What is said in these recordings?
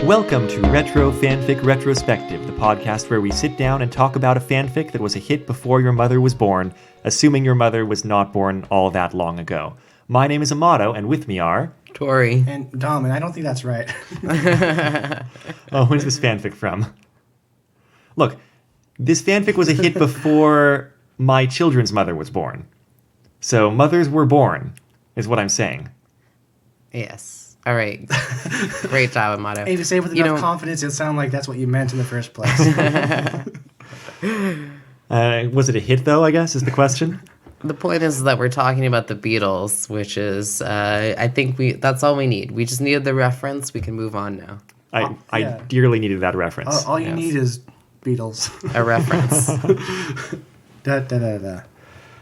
Welcome to Retro Fanfic Retrospective, the podcast where we sit down and talk about a fanfic that was a hit before your mother was born, assuming your mother was not born all that long ago. My name is Amato, and with me are... Tori. And Dom, and I don't think that's right. Oh, when's this fanfic from? Look, this fanfic was a hit before my children's mother was born. So mothers were born, is what I'm saying. Yes. All right. Great job, Amato. And to say it with enough confidence, it sounded like that's what you meant in the first place. Was it a hit, though, I guess, is the question? The point is that we're talking about the Beatles, which is, I think that's all we need. We just needed the reference. We can move on now. I dearly needed that reference. All you need is Beatles. A reference. Da, da, da, da.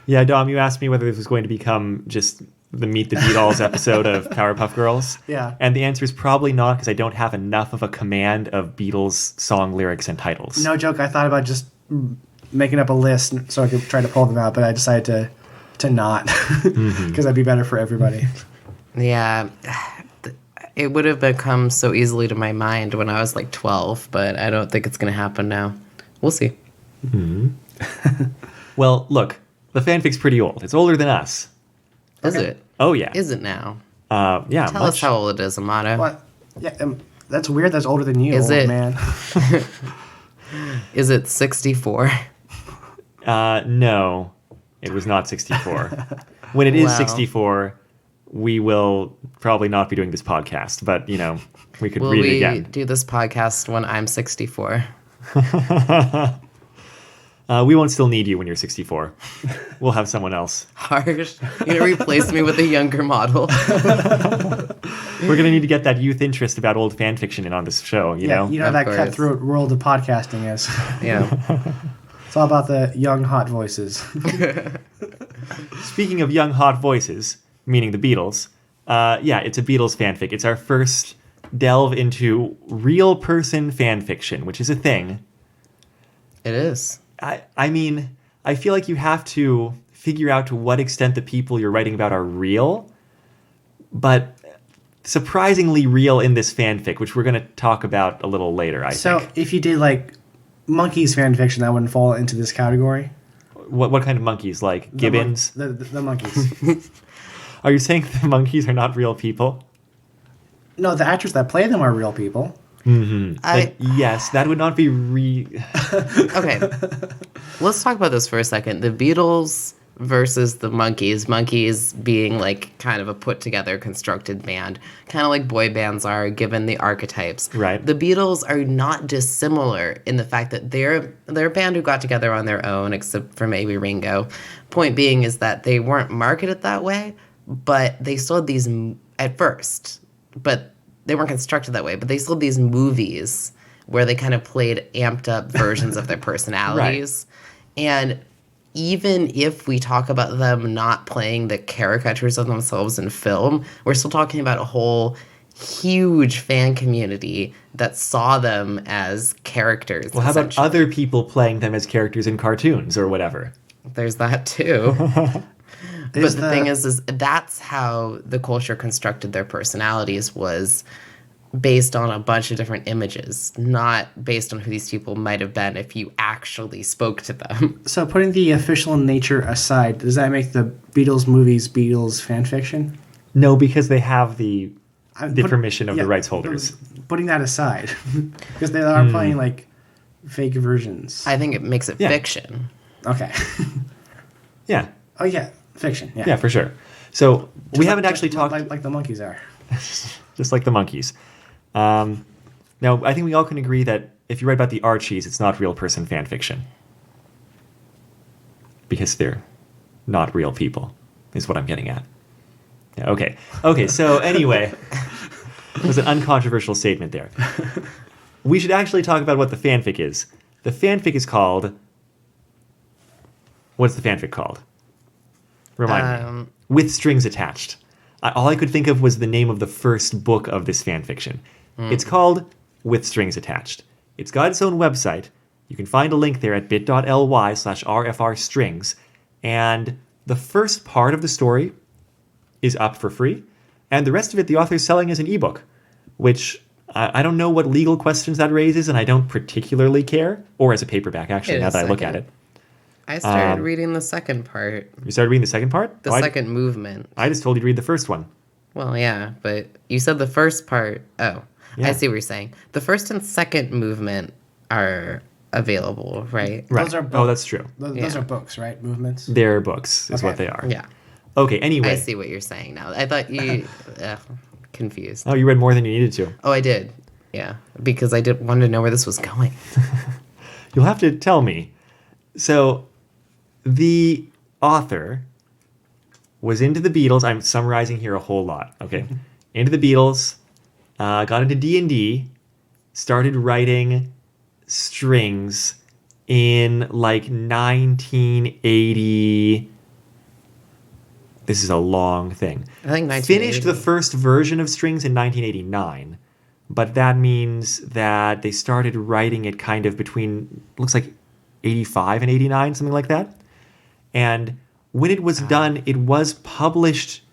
Yeah, Dom, you asked me whether this was going to become just the Meet the Beatles episode of Powerpuff Girls. Yeah. And the answer is probably not, because I don't have enough of a command of Beatles song lyrics and titles. No joke, I thought about just making up a list so I could try to pull them out, but I decided to not, because that'd be better for everybody. Yeah. It would have become so easily to my mind when I was like 12, but I don't think it's going to happen now. We'll see. Mm-hmm. Well, look, the fanfic's pretty old. It's older than us. Is it? Oh, yeah. Is it now? Yeah. Tell us how old it is, Amato. What? Yeah, that's weird. That's older than you, Is old it? man. Is it 64? No, it was not 64. When it is 64, we will probably not be doing this podcast, but, we could read it again. Will we do this podcast when I'm 64? We won't still need you when you're 64. We'll have someone else. Harsh. You're going to replace me with a younger model. We're going to need to get that youth interest about old fan fiction in on this show, you know? You know how that cutthroat world of podcasting is. Yeah. It's all about the young, hot voices. Speaking of young, hot voices, meaning the Beatles, it's a Beatles fanfic. It's our first delve into real person fan fiction, which is a thing. It is. I mean, I feel like you have to figure out to what extent the people you're writing about are real, but surprisingly real in this fanfic, which we're going to talk about a little later, I think. So if you did, like, monkeys fan fiction, that wouldn't fall into this category? What kind of monkeys? Like gibbons? The monkeys. Are you saying the monkeys are not real people? No, the actors that play them are real people. Mm-hmm. Yes, that would not be Okay, let's talk about this for a second. The Beatles versus the Monkees. Monkees being like kind of a put-together, constructed band, kind of like boy bands are, given the archetypes. Right. The Beatles are not dissimilar in the fact that they're a band who got together on their own, except for maybe Ringo. Point being is that they weren't marketed that way, but they still had these at first, but they weren't constructed that way, but they still had these movies where they kind of played amped up versions of their personalities. Right. And even if we talk about them not playing the caricatures of themselves in film, we're still talking about a whole huge fan community that saw them as characters. Well, how about other people playing them as characters in cartoons or whatever? There's that too. But the thing is that's how the culture constructed their personalities, was based on a bunch of different images, not based on who these people might have been if you actually spoke to them. So putting the official nature aside, does that make the Beatles movies Beatles fan fiction? No, because they have the permission of the rights holders. Putting that aside, because they are playing like fake versions. I think it makes it fiction. Okay. Yeah. Oh yeah. Fiction, yeah. Yeah, for sure. So we haven't actually talked... Like the monkeys are. Just like the monkeys. Now, I think we all can agree that if you write about the Archies, it's not real person fan fiction. Because they're not real people, is what I'm getting at. Yeah, okay, so anyway, there's an uncontroversial statement there. We should actually talk about what the fanfic is. The fanfic is called... What's the fanfic called? Remind me. With Strings Attached. All I could think of was the name of the first book of this fanfiction. It's called With Strings Attached. It's got its own website. You can find a link there at bit.ly/rfrstrings. And the first part of the story is up for free, and the rest of it the author's selling as an ebook, which I don't know what legal questions that raises, and I don't particularly care. Or as a paperback, actually, now that I look at it. I started reading the second part. You started reading the second part? The second movement. I just told you to read the first one. Well, yeah, but you said the first part. Oh, Yeah. I see what you're saying. The first and second movement are available, right? Right. Those are Oh, that's true. Those are books, right? Movements. They're books, is Okay. what they are. Yeah. Okay, anyway. I see what you're saying now. I thought you confused. Oh, you read more than you needed to. Oh, I did. Yeah, because I wanted to know where this was going. You'll have to tell me. So, the author was into the Beatles. I'm summarizing here a whole lot, okay? Into the Beatles, got into D&D, started writing strings in like 1980. This is a long thing. I think 1980. Finished the first version of strings in 1989, but that means that they started writing it kind of between, looks like 85 and 89, something like that. And when it was done, it was published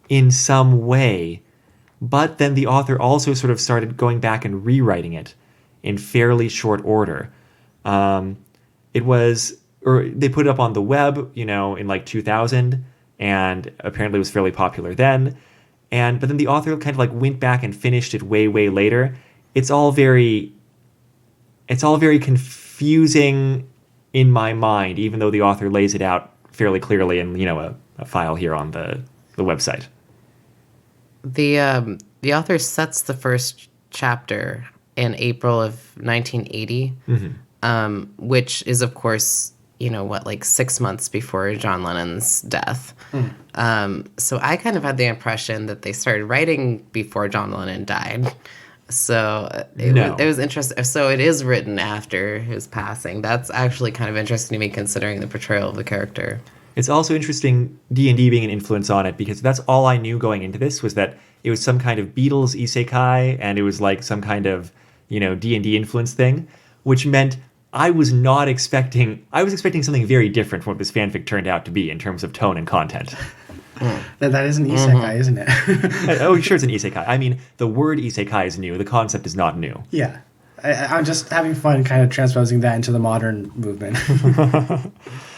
in some way, but then the author also sort of started going back and rewriting it in fairly short order. It was, or they put it up on the web, you know, in like 2000, and apparently it was fairly popular then. But then the author kind of like went back and finished it way, way later. It's all very confusing in my mind, even though the author lays it out fairly clearly in, you know, a file here on the website. The author sets the first chapter in April of 1980, which is, of course, you know, like 6 months before John Lennon's death. So I kind of had the impression that they started writing before John Lennon died. So it was interesting. So it is written after his passing. That's actually kind of interesting to me, considering the portrayal of the character. It's also interesting, D&D being an influence on it, because that's all I knew going into this, was that it was some kind of Beatles isekai, and it was like some kind of, you know, D&D influence thing, which meant I was expecting something very different from what this fanfic turned out to be in terms of tone and content. That is an isekai, isn't it? Oh, sure, it's an isekai. I mean, the word isekai is new. The concept is not new. Yeah. I'm just having fun kind of transposing that into the modern movement.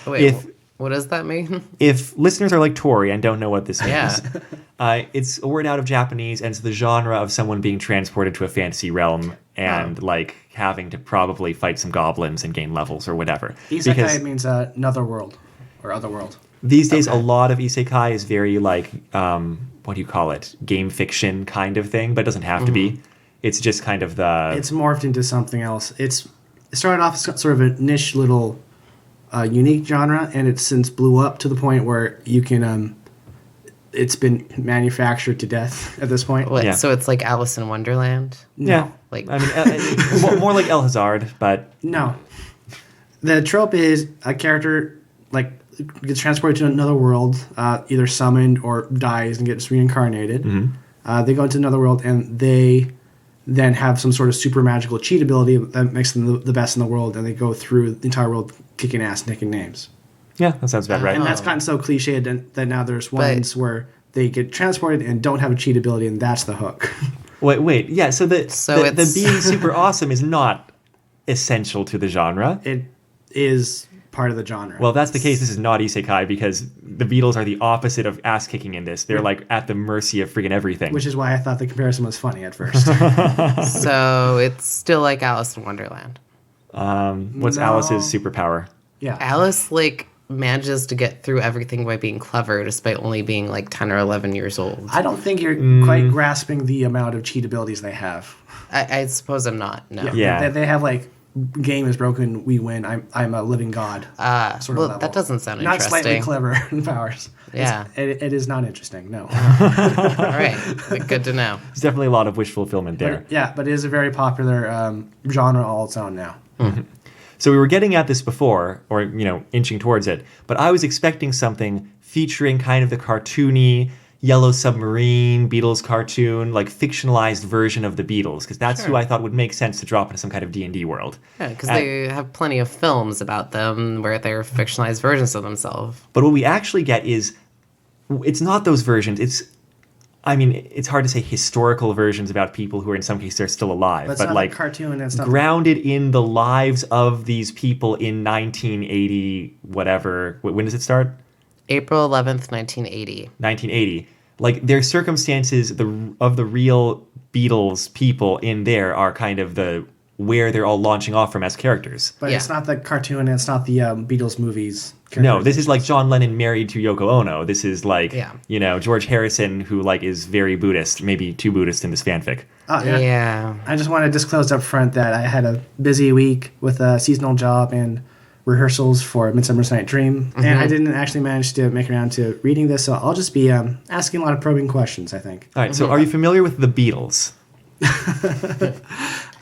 Wait, what does that mean? If listeners are like Tori and don't know what this means, Yeah. it's a word out of Japanese, and it's the genre of someone being transported to a fantasy realm and like having to probably fight some goblins and gain levels or whatever. Isekai means another world or other world. These days, a lot of isekai is very like, what do you call it? Game fiction kind of thing, but it doesn't have to be. It's just kind of the... It's morphed into something else. It started off as sort of a niche little unique genre, and it's since blew up to the point where you can... it's been manufactured to death at this point. What, Yeah. So it's like Alice in Wonderland? Yeah. Like, I mean, more like El Hazard, but... No. The trope is a character, like, gets transported to another world, either summoned or dies and gets reincarnated. They go into another world, and they then have some sort of super magical cheat ability that makes them the best in the world, and they go through the entire world kicking ass and taking names. Yeah, that sounds about right. And that's gotten so cliched that now there's ones where they get transported and don't have a cheat ability, and that's the hook. Wait. Yeah, so the it's- being super awesome is not essential to the genre. It is part of the genre. Well, if that's the case, this is not isekai, because the Beatles are the opposite of ass-kicking in this. They're like at the mercy of freaking everything. Which is why I thought the comparison was funny at first. so it's still like Alice in Wonderland. What's No. Alice's superpower? Yeah. Alice, like, manages to get through everything by being clever, despite only being like 10 or 11 years old. I don't think you're quite grasping the amount of cheat abilities they have. I suppose I'm not. No. Yeah. They have like, game is broken, we win. I'm a living god. Sort of Well, level. that doesn't sound Not interesting. slightly clever powers. Yeah. It is not interesting. No. All right. Good to know. There's definitely a lot of wish fulfillment there. But it is a very popular genre all its own now. So we were getting at this before, or, you know, inching towards it, but I was expecting something featuring kind of the cartoony, Yellow Submarine, Beatles cartoon, like fictionalized version of the Beatles, because that's who I thought would make sense to drop into some kind of D&D world. Yeah, because they have plenty of films about them where they're fictionalized versions of themselves. But what we actually get is, it's not those versions. It's hard to say historical versions about people who are in some cases are still alive, But it's but not like a cartoon and stuff. grounded in the lives of these people in 1980, whatever. When does it start? April 11th, 1980. 1980. Like their circumstances of the real Beatles people in there are kind of where they're all launching off from as characters. But Yeah. it's not the cartoon and it's not the Beatles movies. No, this is like John Lennon married to Yoko Ono. This is like, Yeah. George Harrison, who like is very Buddhist, maybe too Buddhist in this fanfic. Oh, Yeah. I just want to disclose up front that I had a busy week with a seasonal job and rehearsals for Midsummer's Night Dream, and I didn't actually manage to make it around to reading this, so I'll just be asking a lot of probing questions, I think. All right, so are you familiar with the Beatles?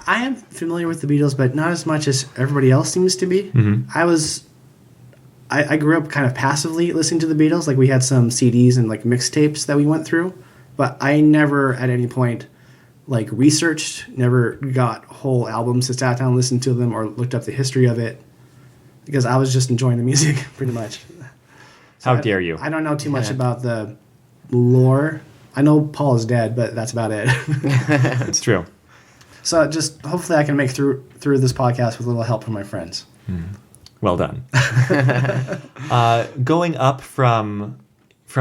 I am familiar with the Beatles, but not as much as everybody else seems to be. I grew up kind of passively listening to the Beatles. Like we had some CDs and like mixtapes that we went through, but I never at any point like researched, never got whole albums to sat down and listen to them or looked up the history of it because I was just enjoying the music pretty much. How dare you? I don't know too much about the lore. I know Paul is dead, but that's about it. It's true. So just hopefully I can make through this podcast with a little help from my friends. Well done. Going up from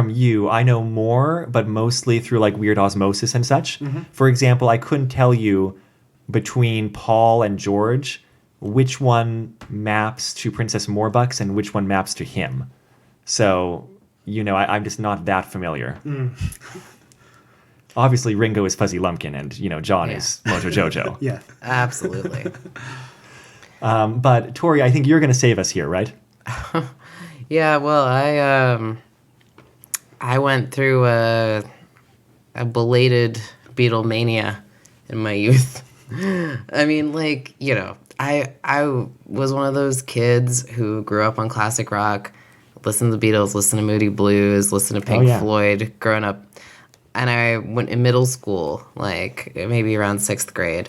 you, I know more, but mostly through like weird osmosis and such. For example, I couldn't tell you between Paul and George which one maps to Princess Morbucks and which one maps to him. So, I'm just not that familiar. Obviously, Ringo is Fuzzy Lumpkin, and John is Mojo Jojo. Yeah. Absolutely. But Tori, I think you're going to save us here, right? Yeah, well, I went through a belated Beatlemania in my youth. I mean, like, I was one of those kids who grew up on classic rock, listened to the Beatles, listened to Moody Blues, listened to Pink Floyd growing up. And I went in middle school, like maybe around 6th grade.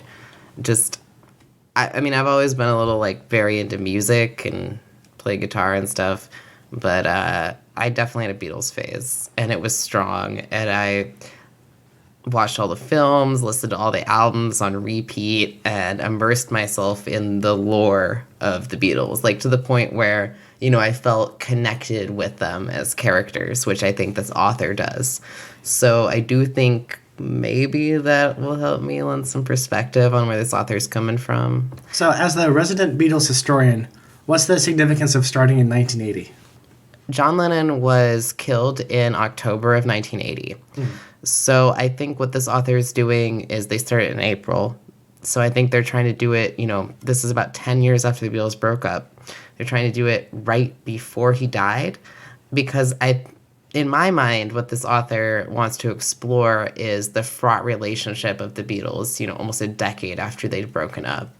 I've always been a little like very into music and play guitar and stuff. But I definitely had a Beatles phase, and it was strong. And I watched all the films, listened to all the albums on repeat, and immersed myself in the lore of the Beatles, like to the point where, I felt connected with them as characters, which I think this author does. So I do think maybe that will help me lend some perspective on where this author's coming from. So as the resident Beatles historian, what's the significance of starting in 1980? John Lennon was killed in October of 1980. So I think what this author is doing is they started in April. So I think they're trying to do it, this is about 10 years after the Beatles broke up. They're trying to do it right before he died, because in my mind, what this author wants to explore is the fraught relationship of the Beatles, almost a decade after they'd broken up,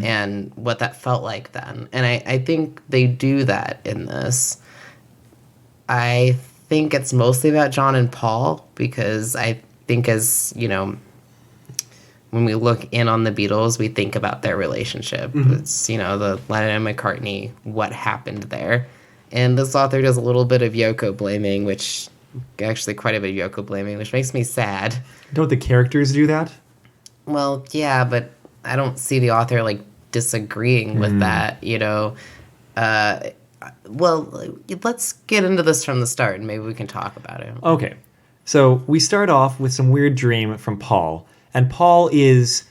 and what that felt like then. And I think they do that in this. I think it's mostly about John and Paul, because I think as, when we look in on the Beatles, we think about their relationship. It's, the Lennon and McCartney, what happened there. And this author does a little bit of Yoko blaming, actually quite a bit of Yoko blaming, which makes me sad. Don't the characters do that? Well, yeah, but I don't see the author, disagreeing with that, Well, let's get into this from the start, and maybe we can talk about it. Okay. So we start off with some weird dream from Paul. And Paul is,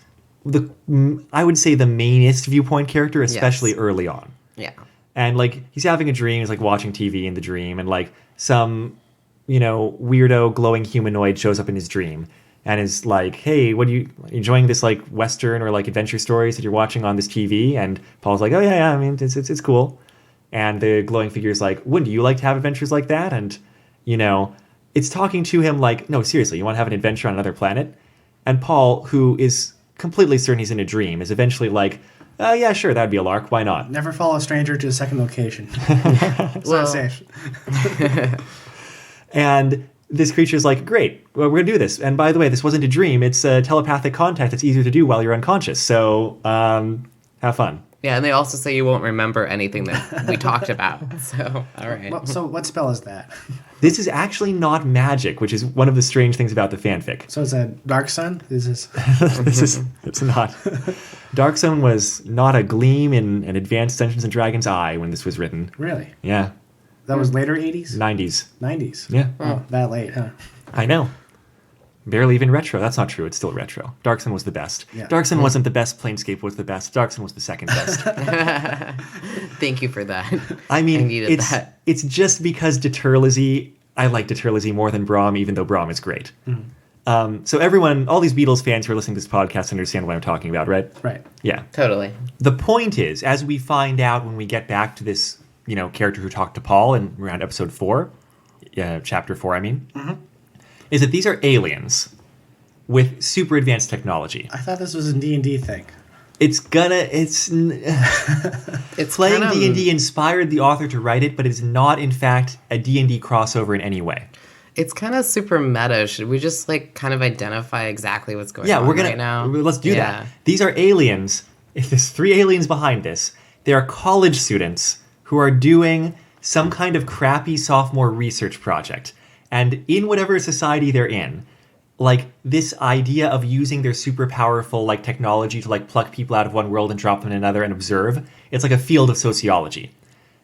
I would say, the mainest viewpoint character, especially early on. Yeah. And, he's having a dream, he's, watching TV in the dream, and, some, weirdo glowing humanoid shows up in his dream and is like, hey, what are you enjoying this, Western or, adventure stories that you're watching on this TV? And Paul's like, oh, yeah, I mean, it's cool. And the glowing figure is like, wouldn't you like to have adventures like that? And, it's talking to him like, no, seriously, you want to have an adventure on another planet? And Paul, who is completely certain he's in a dream, is eventually like, yeah, sure, that'd be a lark. Why not? Never follow a stranger to a second location. It's not safe. And this creature's like, great, well, we're gonna do this. And by the way, this wasn't a dream. It's a telepathic contact that's easier to do while you're unconscious. So have fun. Yeah, and they also say you won't remember anything that we talked about. So, all right. Well, so what spell is that? This is actually not magic, which is one of the strange things about the fanfic. So it's a Dark Sun? It's not. Dark Sun was not a gleam in an advanced Dungeons and Dragons eye when this was written. Really? Yeah. That was later 80s? 90s. 90s? Yeah. Oh, that late, huh? I know. Barely even retro. That's not true. It's still retro. Dark Sun was the best. Yeah. Dark Sun wasn't the best. Planescape was the best. Dark Sun was the second best. Thank you for that. I mean, needed that. It's just because Deterlizy, I like Deterlizy more than Braum, even though Braum is great. So everyone, all these Beatles fans who are listening to this podcast understand what I'm talking about, right? Right. Yeah. Totally. The point is, as we find out when we get back to this, character who talked to Paul in around episode 4, chapter 4, I mean, is that these are aliens with super advanced technology. I thought this was a D&D thing. It's playing kind of, D&D inspired the author to write it, but it's not, in fact, a D&D crossover in any way. It's kind of super meta. Should we just kind of identify exactly what's going on we're right now? Let's do that. These are aliens. If there's 3 aliens behind this, they are college students who are doing some kind of crappy sophomore research project. And in whatever society they're in, this idea of using their super powerful technology to pluck people out of one world and drop them in another and observe, it's like a field of sociology.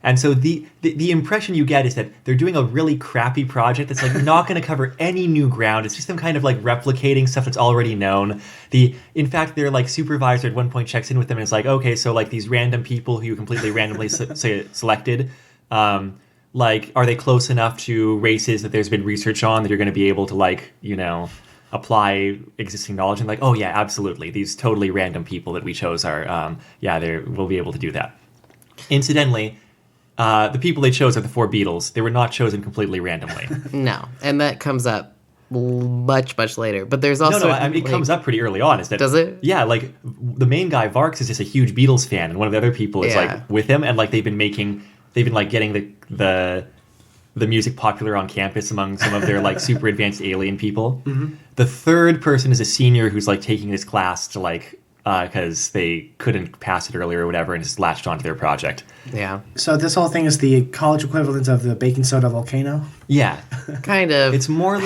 And so the impression you get is that they're doing a really crappy project that's not going to cover any new ground. It's just them kind of replicating stuff that's already known. In fact, their supervisor at one point checks in with them and is like, okay, so these random people who you completely randomly selected, are they close enough to races that there's been research on that you're going to be able to apply existing knowledge? And oh yeah, absolutely. These totally random people that we chose are, we'll be able to do that. Incidentally, the people they chose are the 4 Beatles. They were not chosen completely randomly. No, and that comes up much, much later. But there's also... it comes up pretty early on. Does it? Yeah, the main guy, Varks, is just a huge Beatles fan, and one of the other people is with him, and they've been getting the music popular on campus among some of their super advanced alien people. Mm-hmm. The 3rd person is a senior who's taking this class to because they couldn't pass it earlier or whatever and just latched onto their project. Yeah. So this whole thing is the college equivalent of the baking soda volcano? Yeah. Kind of. It's more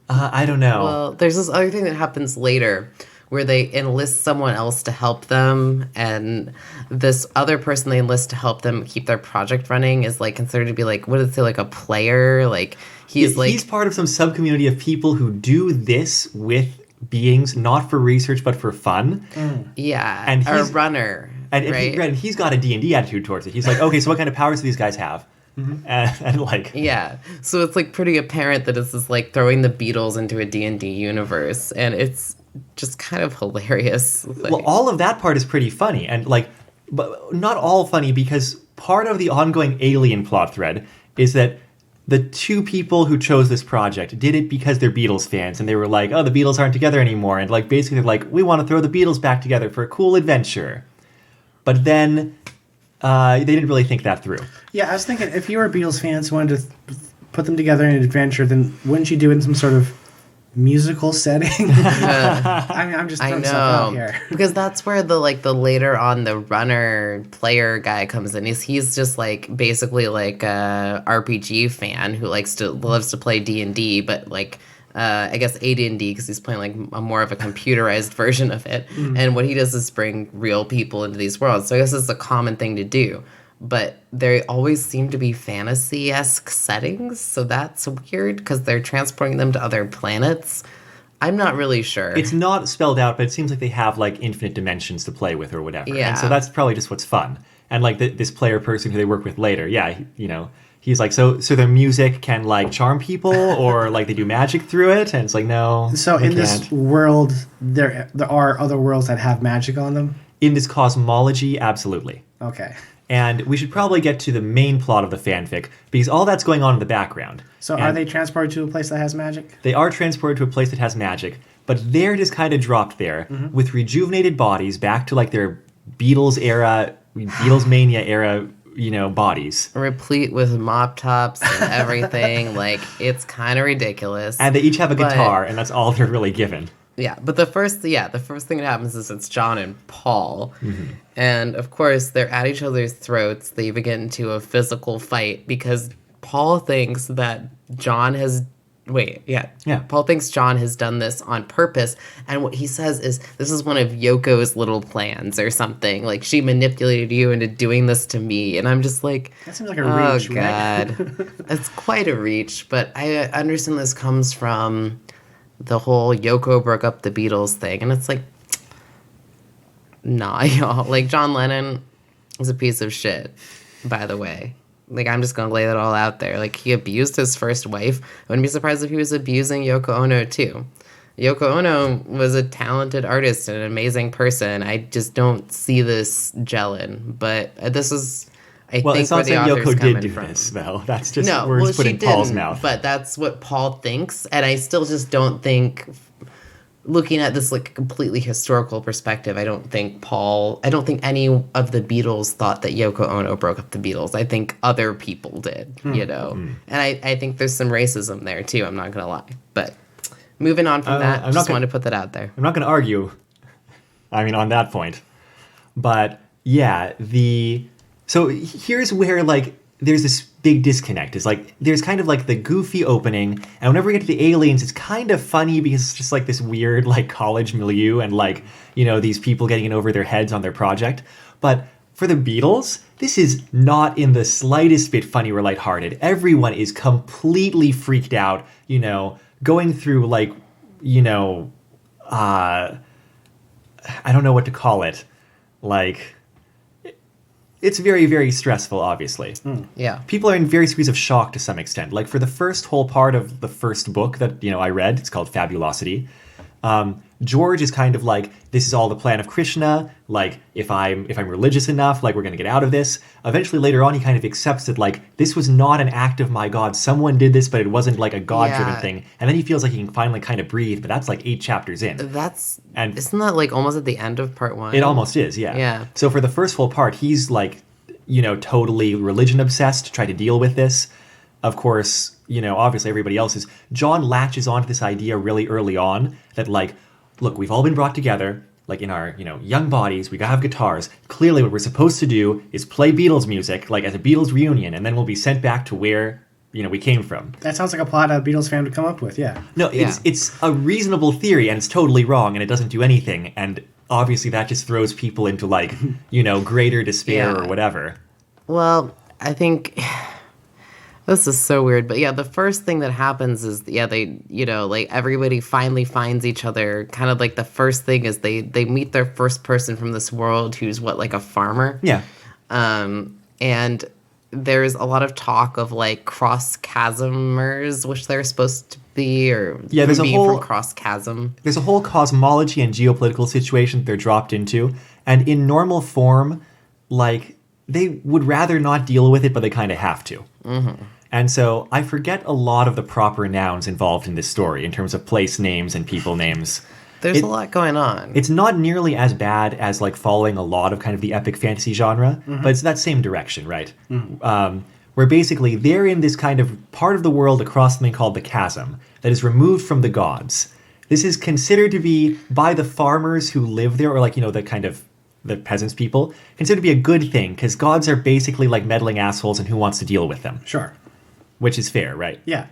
I don't know. Well, there's this other thing that happens later where they enlist someone else to help them, and this other person they enlist to help them keep their project running is considered to be what did it say, a player? He's part of some sub-community of people who do this with beings, not for research but for fun. Yeah, and he's a runner, right? And he's got a D&D attitude towards it. He's okay, so what kind of powers do these guys have? Mm-hmm. And yeah, so it's pretty apparent that it's just throwing the Beatles into a D&D universe, and it's just kind of hilarious. Well, all of that part is pretty funny, and but not all funny, because part of the ongoing alien plot thread is that the 2 people who chose this project did it because they're Beatles fans, and they were oh, the Beatles aren't together anymore, and basically they're we want to throw the Beatles back together for a cool adventure. But then they didn't really think that through. Yeah, I was thinking, if you were Beatles fans who wanted to put them together in an adventure, then wouldn't you do it in some sort of musical setting? I'm just throwing stuff out here. Because that's where the later on the runner player guy comes in. He's just basically a RPG fan who loves to play D&D, but I guess AD&D because he's playing a more of a computerized version of it. Mm-hmm. And what he does is bring real people into these worlds. So I guess it's a common thing to do. But they always seem to be fantasy-esque settings, so that's weird because they're transporting them to other planets. I'm not really sure. It's not spelled out, but it seems like they have infinite dimensions to play with or whatever. Yeah. And so that's probably just what's fun. And this player person who they work with later, he's so their music can charm people or they do magic through it, and it's no. So in this world, there are other worlds that have magic on them? In this cosmology, absolutely. Okay. And we should probably get to the main plot of the fanfic, because all that's going on in the background. So are they transported to a place that has magic? They are transported to a place that has magic, but they're just kind of dropped there with rejuvenated bodies back to their Beatles era, Beatles mania era bodies. Replete with mop tops and everything. Like, it's kind of ridiculous. And they each have a guitar, and that's all they're really given. Yeah, but the first thing that happens is it's John and Paul. And, of course, they're at each other's throats. They even get into a physical fight because Paul thinks that John has... Paul thinks John has done this on purpose. And what he says is, this is one of Yoko's little plans or something. Like, she manipulated you into doing this to me. And I'm just like... That seems like a reach, oh, God. It's quite a reach. But I understand this comes from the whole Yoko broke up the Beatles thing. And it's like... Nah, y'all. Like, John Lennon is a piece of shit, by the way. Like, I'm just going to lay that all out there. Like, he abused his first wife. I wouldn't be surprised if he was abusing Yoko Ono, too. Yoko Ono was a talented artist and an amazing person. I just don't see this gelling. But this is, I think, it's not where the saying author's Yoko coming did do from. this, though. That's just No, words put she in Paul's didn't, mouth. but that's what Paul thinks. And I still just don't think... Looking at this like completely historical perspective, I don't think any of the Beatles thought that Yoko Ono broke up the Beatles. I think other people did, And I think there's some racism there too, I'm not gonna lie. But moving on from that, wanted to put that out there. I'm not gonna argue, on that point. But yeah, so here's where like there's this big disconnect. It's like there's kind of like the goofy opening, and whenever we get to the aliens, it's kind of funny because it's just like this weird like college milieu and like these people getting in over their heads on their project. But for the Beatles, this is not in the slightest bit funny or lighthearted. Everyone is completely freaked out, going through like I don't know what to call it, like. It's very, very stressful, obviously. Yeah. People are in various degrees of shock to some extent. Like for the first whole part of the first book that, I read, it's called Fabulosity. George is kind of like, this is all the plan of Krishna. Like, if I'm religious enough, like, we're going to get out of this. Eventually, later on, he kind of accepts that, like, this was not an act of my God. Someone did this, but it wasn't, like, a God-driven thing. And then he feels like he can finally kind of breathe, but that's, like, 8 chapters in. Isn't that, like, almost at the end of part 1? It almost is, yeah. Yeah. So for the first full part, he's, like, totally religion-obsessed to try to deal with this. Of course, obviously everybody else is. John latches onto this idea really early on that, like, look, we've all been brought together, like in our, young bodies, we gotta have guitars. Clearly what we're supposed to do is play Beatles music, like as a Beatles reunion, and then we'll be sent back to where, we came from. That sounds like a plot a Beatles fan would come up with, yeah. No, it's a reasonable theory, and it's totally wrong, and it doesn't do anything, and obviously that just throws people into, like, greater despair or whatever. Well, I think... This is so weird, but yeah, the first thing that happens is, they, like, everybody finally finds each other. Kind of like the first thing is they meet their first person from this world who's like a farmer. Yeah. And there's a lot of talk of, like, cross-chasmers, which they're supposed to be, or there's a whole from cross-chasm. There's a whole cosmology and geopolitical situation that they're dropped into, and in normal form, like, they would rather not deal with it, but they kind of have to. Mm-hmm. And so I forget a lot of the proper nouns involved in this story in terms of place names and people names. There's a lot going on. It's not nearly as bad as like following a lot of kind of the epic fantasy genre, but it's that same direction, right? Where basically they're in this kind of part of the world across something called the chasm that is removed from the gods. This is considered to be, by the farmers who live there, or like, the kind of the peasants people, considered to be a good thing, because gods are basically like meddling assholes and who wants to deal with them. Sure. Which is fair, right? Yeah.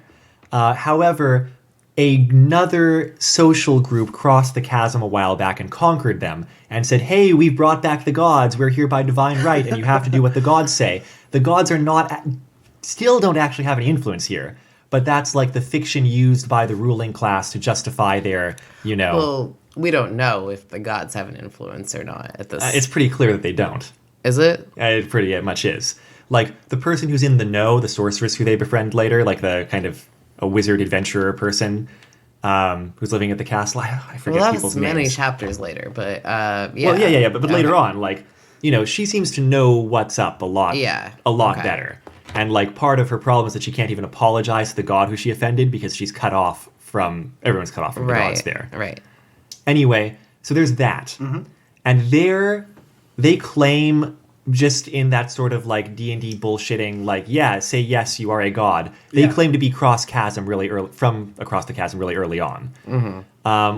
However, another social group crossed the chasm a while back and conquered them and said, hey, we've brought back the gods. We're here by divine right, and you have to do what the gods say. The gods still don't actually have any influence here. But that's like the fiction used by the ruling class to justify their, Well, we don't know if the gods have an influence or not at this. It's pretty clear that they don't. Is it? It pretty much is. Like, the person who's in the know, the sorceress who they befriend later, like the kind of a wizard adventurer person who's living at the castle. I forget people's names. Well, that was many chapters later, but yeah. Well, yeah. But later on, like, she seems to know what's up a lot better. And, like, part of her problem is that she can't even apologize to the god who she offended because she's everyone's cut off from the gods there. Right. Anyway, so there's that. And they claim just in that sort of like D&D bullshitting, like, yeah, say yes, you are a god. They claim to be across the chasm really early on,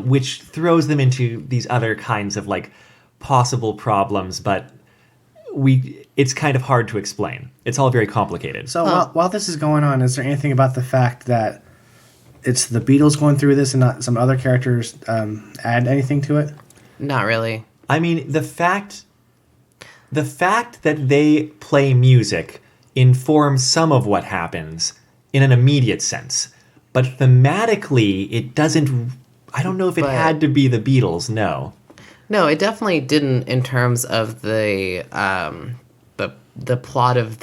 which throws them into these other kinds of like possible problems, but it's kind of hard to explain. It's all very complicated. So while this is going on, is there anything about the fact that it's the Beatles going through this and not some other characters add anything to it? Not really. I mean, the fact that they play music informs some of what happens in an immediate sense. But thematically, it doesn't... I don't know if it had to be the Beatles, no. No, it definitely didn't in terms of the plot of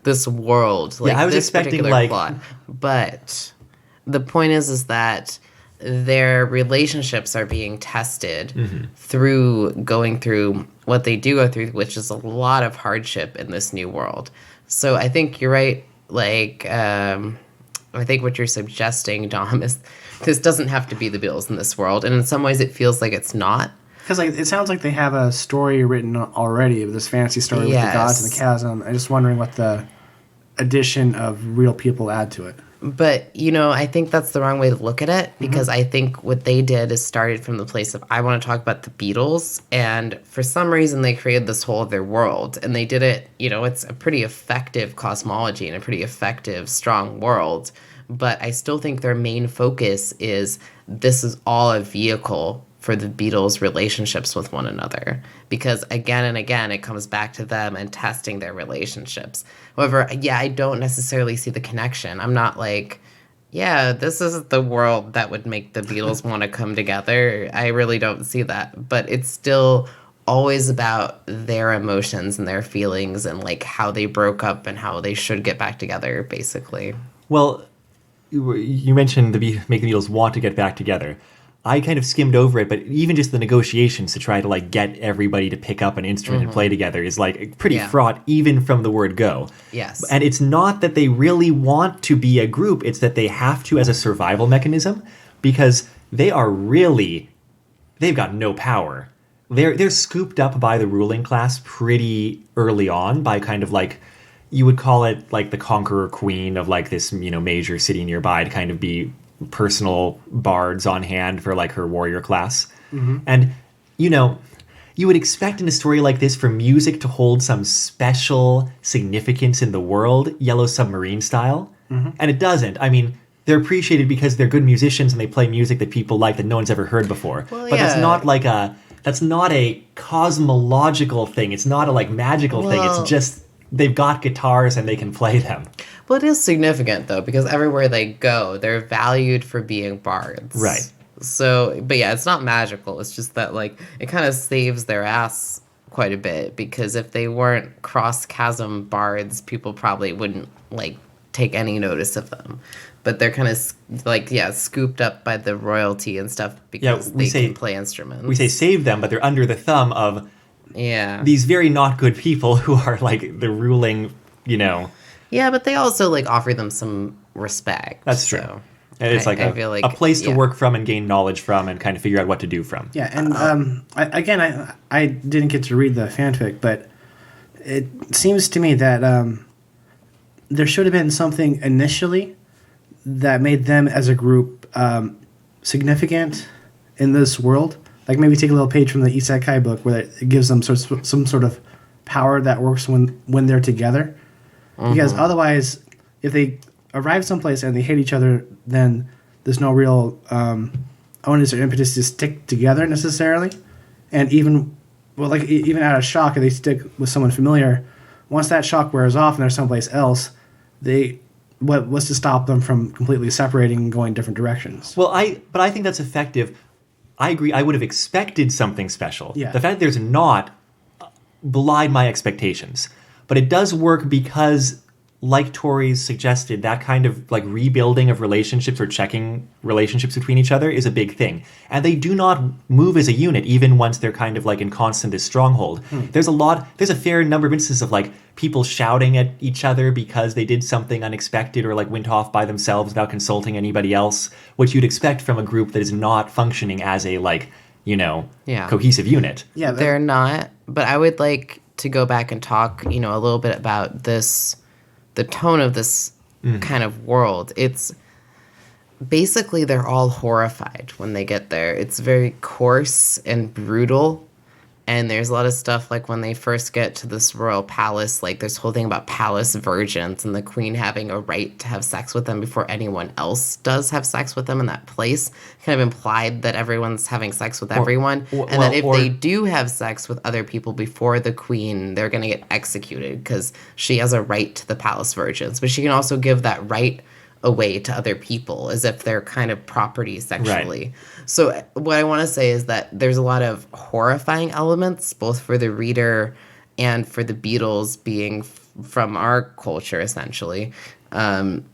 this world. Like, I was this expecting, particular like... plot. But the point is that their relationships are being tested through going through what they do go through, which is a lot of hardship in this new world. So I think you're right. Like, I think what you're suggesting, Dom, is this doesn't have to be the Beatles in this world. And in some ways it feels like it's not. Because like it sounds like they have a story written already of this fantasy story with the gods and the chasm. I'm just wondering what the addition of real people add to it. But, I think that's the wrong way to look at it, because I think what they did is started from the place of, I want to talk about the Beatles, and for some reason they created this whole other world, and they did it, it's a pretty effective cosmology and a pretty effective, strong world, but I still think their main focus is this is all a vehicle for the Beatles' relationships with one another. Because again and again, it comes back to them and testing their relationships. However, I don't necessarily see the connection. I'm not like, this is the world that would make the Beatles want to come together. I really don't see that. But it's still always about their emotions and their feelings and like how they broke up and how they should get back together, basically. Well, you mentioned make the Beatles want to get back together. I kind of skimmed over it, but even just the negotiations to try to like get everybody to pick up an instrument and play together is like pretty fraught, even from the word go. Yes. And it's not that they really want to be a group, it's that they have to as a survival mechanism, because they've got no power. They're scooped up by the ruling class pretty early on by kind of like, you would call it like the conqueror queen of like this, major city nearby to kind of be personal bards on hand for like her warrior class. And you would expect in a story like this for music to hold some special significance in the world, Yellow Submarine style, and it doesn't. I mean, they're appreciated because they're good musicians and they play music that people like that no one's ever heard before. But that's not a cosmological thing. It's not a like magical thing. It's just they've got guitars and they can play them. Well, it is significant, though, because everywhere they go, they're valued for being bards. Right. So, but it's not magical. It's just that, like, it kind of saves their ass quite a bit, because if they weren't cross-chasm bards, people probably wouldn't, like, take any notice of them. But they're kind of, like, scooped up by the royalty and stuff because they can play instruments. We say save them, but they're under the thumb of these very not good people who are, like, the ruling, Yeah, but they also like offer them some respect. That's true. So and it's like a place to work from and gain knowledge from and kind of figure out what to do from. Yeah, and I didn't get to read the fanfic, but it seems to me that there should have been something initially that made them as a group significant in this world. Like maybe take a little page from the Isekai book where it gives them some sort of power that works when they're together. Because otherwise, if they arrive someplace and they hate each other, then there's no real onus or impetus to stick together necessarily. And even out of shock, if they stick with someone familiar, once that shock wears off and they're someplace else, what's to stop them from completely separating and going different directions? Well, but I think that's effective. I agree. I would have expected something special. Yeah. The fact that there's not belied my expectations. But it does work because, like Tori's suggested, that kind of like rebuilding of relationships or checking relationships between each other is a big thing. And they do not move as a unit, even once they're kind of like in constant this stronghold. There's a fair number of instances of like people shouting at each other because they did something unexpected or like went off by themselves without consulting anybody else, which you'd expect from a group that is not functioning as a like, cohesive unit. Yeah, they're not. But I would like to go back and talk, you know, a little bit about this, the tone of this kind of world. It's basically they're all horrified when they get there. It's very coarse and brutal. And there's a lot of stuff like when they first get to this royal palace, like there's a whole thing about palace virgins and the queen having a right to have sex with them before anyone else does have sex with them in that place. Kind of implied that everyone's having sex with everyone. And that if they do have sex with other people before the queen, they're going to get executed because she has a right to the palace virgins. But she can also give that right away to other people as if they're kind of property sexually. Right. So what I want to say is that there's a lot of horrifying elements, both for the reader and for the Beatles being from our culture, essentially, kind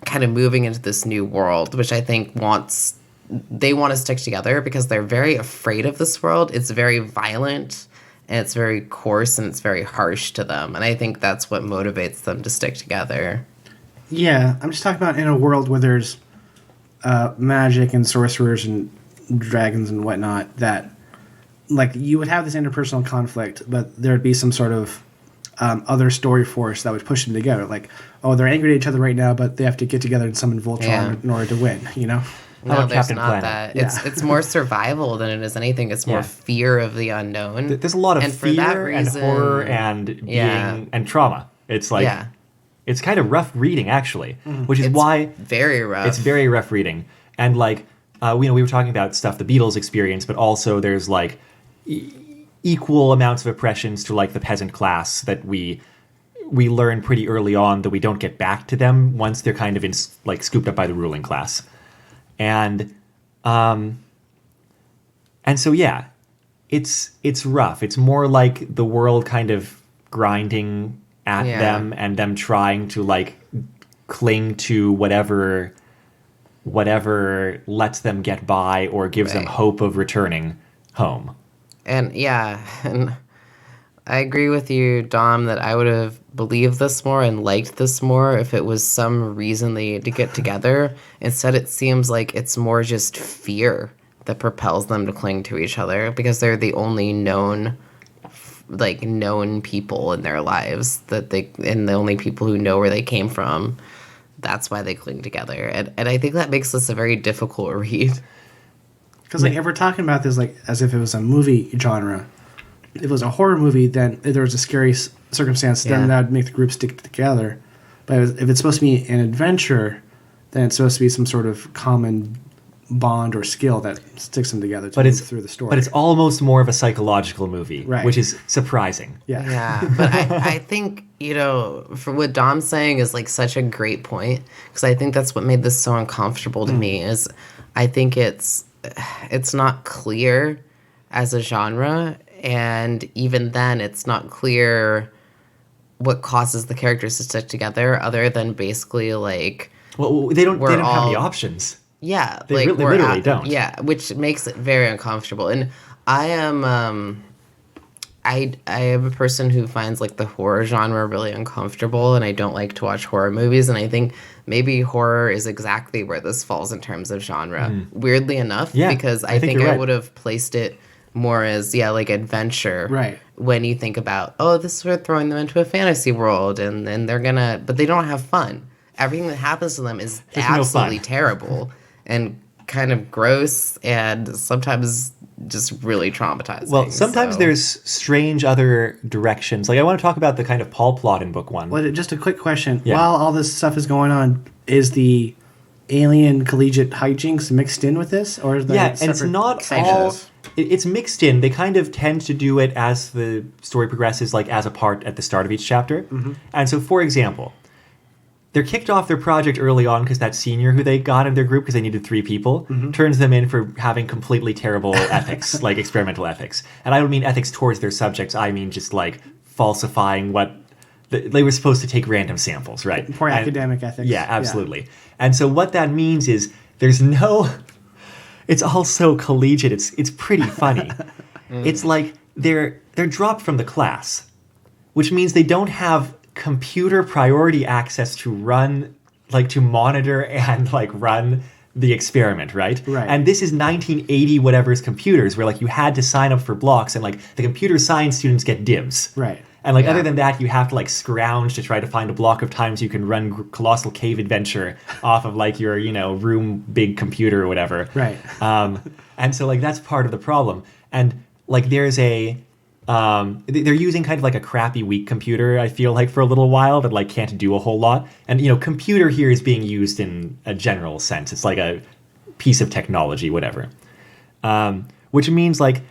of moving into this new world, which I think they want to stick together because they're very afraid of this world. It's very violent and it's very coarse and it's very harsh to them. And I think that's what motivates them to stick together. Yeah, I'm just talking about in a world where there's magic and sorcerers and dragons and whatnot, that like you would have this interpersonal conflict, but there'd be some sort of other story force that would push them together. Like, oh, they're angry at each other right now, but they have to get together and summon Voltron in order to win, you know? No, there's not that. It's more survival than it is anything. It's more fear of the unknown. There's a lot of fear and horror and being and trauma. It's like... It's kind of rough reading, actually, which is why... very rough. It's very rough reading. And, like, we were talking about stuff the Beatles experienced, but also there's, like, equal amounts of oppressions to, like, the peasant class that we learn pretty early on that we don't get back to them once they're kind of, scooped up by the ruling class. And so, yeah, it's rough. It's more like the world kind of grinding at them and them trying to like cling to whatever lets them get by or gives them hope of returning home. And and I agree with you, Dom, that I would have believed this more and liked this more if it was some reason they had to get together. Instead, it seems like it's more just fear that propels them to cling to each other because they're the only known people in their lives and the only people who know where they came from. That's why they cling together. And I think that makes this a very difficult read. Because if we're talking about this like as if it was a movie genre, if it was a horror movie, then if there was a scary circumstance, then that would make the group stick together. But if it's supposed to be an adventure, then it's supposed to be some sort of common bond or skill that sticks them together to move through the story. But it's almost more of a psychological movie, which is surprising. Yeah. But I think, for what Dom's saying is like such a great point, because I think that's what made this so uncomfortable to me is I think it's not clear as a genre, and even then it's not clear what causes the characters to stick together other than basically like... Well, they don't have any options. Yeah, they literally don't. Yeah, which makes it very uncomfortable. And I am, I am a person who finds like the horror genre really uncomfortable, and I don't like to watch horror movies. And I think maybe horror is exactly where this falls in terms of genre. Weirdly enough, because I think I would have placed it more as like adventure. Right. When you think about we're throwing them into a fantasy world, and they're gonna, but they don't have fun. Everything that happens to them is absolutely terrible. And kind of gross and sometimes just really traumatizing. Well, sometimes there's strange other directions. Like I want to talk about the kind of Paul plot in book one. Well, just a quick question. Yeah. While all this stuff is going on, is the alien collegiate hijinks mixed in with this? Or is that and it's not all... It's mixed in. They kind of tend to do it as the story progresses, like as a part at the start of each chapter. And so, for example... They're kicked off their project early on because that senior who they got in their group, because they needed 3 people, turns them in for having completely terrible ethics, like experimental ethics. And I don't mean ethics towards their subjects. I mean just like falsifying what... They were supposed to take random samples, right? Poor academic ethics. Yeah, absolutely. Yeah. And so what that means is there's no... It's all so collegiate. It's pretty funny. It's like they're dropped from the class, which means they don't have... computer priority access to run, like to monitor and like run the experiment, right? Right. And this is 1980 whatever's computers, where like you had to sign up for blocks, and like the computer science students get dibs. Right. And like Yeah. other than that, you have to like scrounge to try to find a block of times you can run Colossal Cave Adventure off of like your, room big computer or whatever. Right. And so like that's part of the problem. And like there's a they're using kind of like a crappy weak computer, I feel like, for a little while that like can't do a whole lot. And computer here is being used in a general sense. It's like a piece of technology, whatever. Which means like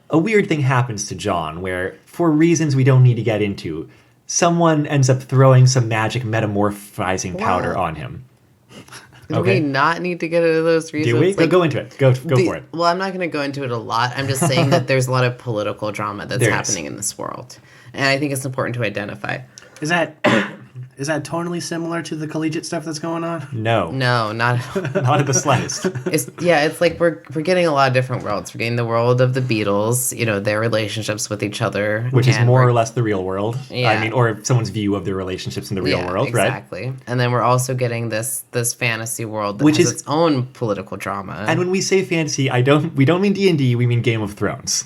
a weird thing happens to John where, for reasons we don't need to get into, someone ends up throwing some magic metamorphizing powder on him. Do we not need to get into those reasons? Do we? Go into it. Go for it. Well, I'm not going to go into it a lot. I'm just saying that there's a lot of political drama that's There is. happening in this world. And I think it's important to identify. Is that totally similar to the collegiate stuff that's going on? No. No, not Not at the slightest. it's like we're getting a lot of different worlds. We're getting the world of the Beatles, their relationships with each other. Which is and more we're- or less the real world. Yeah. I mean, or someone's view of their relationships in the real world, right? Exactly. And then we're also getting this fantasy world that Which has is- its own political drama. And when we say fantasy, we don't mean D&D, we mean Game of Thrones.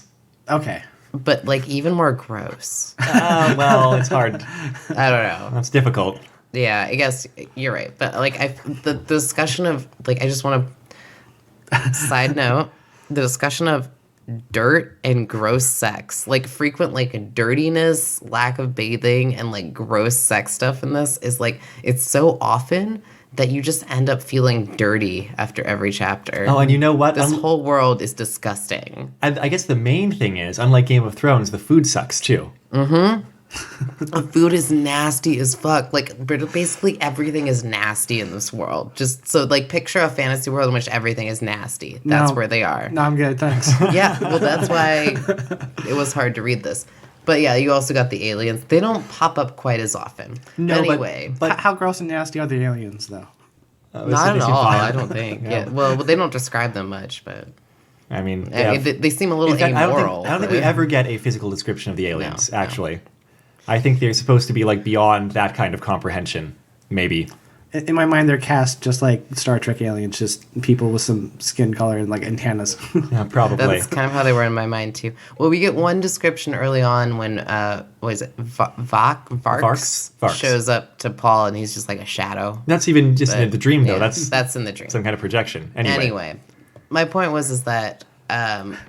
Okay. but like even more gross. Well, it's hard. I don't know. That's difficult. Yeah, I guess you're right. But like the discussion of like I just want to side note, the discussion of dirt and gross sex, like frequent like dirtiness, lack of bathing, and like gross sex stuff in this is like it's so often that you just end up feeling dirty after every chapter. Oh, and you know what? This whole world is disgusting. I guess the main thing is, unlike Game of Thrones, the food sucks too. The food is nasty as fuck. Like basically everything is nasty in this world. Just so like picture a fantasy world in which everything is nasty. That's No. where they are. No, I'm good, thanks. Yeah, well that's why it was hard to read this. But yeah, you also got the aliens. They don't pop up quite as often. No, but- anyway, but- How gross and nasty are the aliens, though? not at seem all. fine. I don't think. Yeah. Well, they don't describe them much, but I mean, I mean, they seem a little In fact, amoral. I don't think but- we ever get a physical description of the aliens, No. actually. I think they're supposed to be like beyond that kind of comprehension, maybe. In my mind, they're cast just like Star Trek aliens, just people with some skin color and like antennas. Yeah, probably. That's kind of how they were in my mind too. Well, we get one description early on when what is it? Varks Varks. shows up to Paul and he's just like a shadow. That's even just in the dream, though. Yeah, That's in the dream. some kind of projection. Anyway, my point was that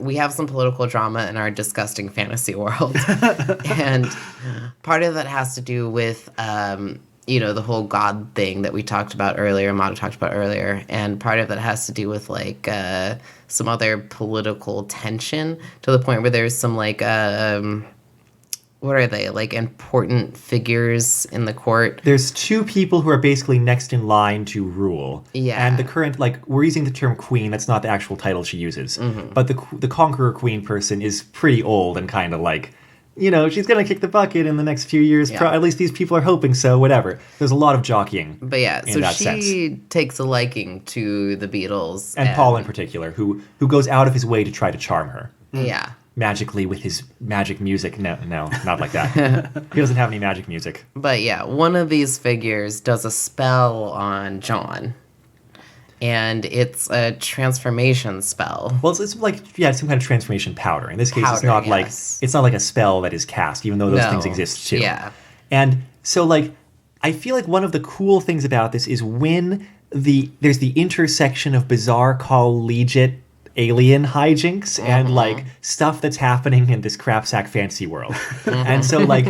we have some political drama in our disgusting fantasy world, and part of that has to do with the whole God thing that we talked about earlier, Mata talked about earlier, and part of that has to do with like some other political tension to the point where there's some like what are they, like important figures in the court. There's two people who are basically next in line to rule. Yeah. And the current, like, we're using the term queen. That's not the actual title she uses. Mm-hmm. But the conqueror queen person is pretty old and kind of like, she's going to kick the bucket in the next few years. Yeah. At least these people are hoping so, whatever. There's a lot of jockeying. But yeah, in so that she sense. takes a liking to the Beatles. And Paul in particular, who goes out of his way to try to charm her. Yeah. Magically with his magic music. No, not like that. He doesn't have any magic music. But yeah, one of these figures does a spell on John. And it's a transformation spell. Well, it's like, it's some kind of transformation powder. In this case, it's Powder, not yes. it's not like a spell that is cast, even though those No. things exist too. Yeah. And so, like, I feel like one of the cool things about this is when there's the intersection of bizarre collegiate alien hijinks and like stuff that's happening in this crapsack fantasy world. And so like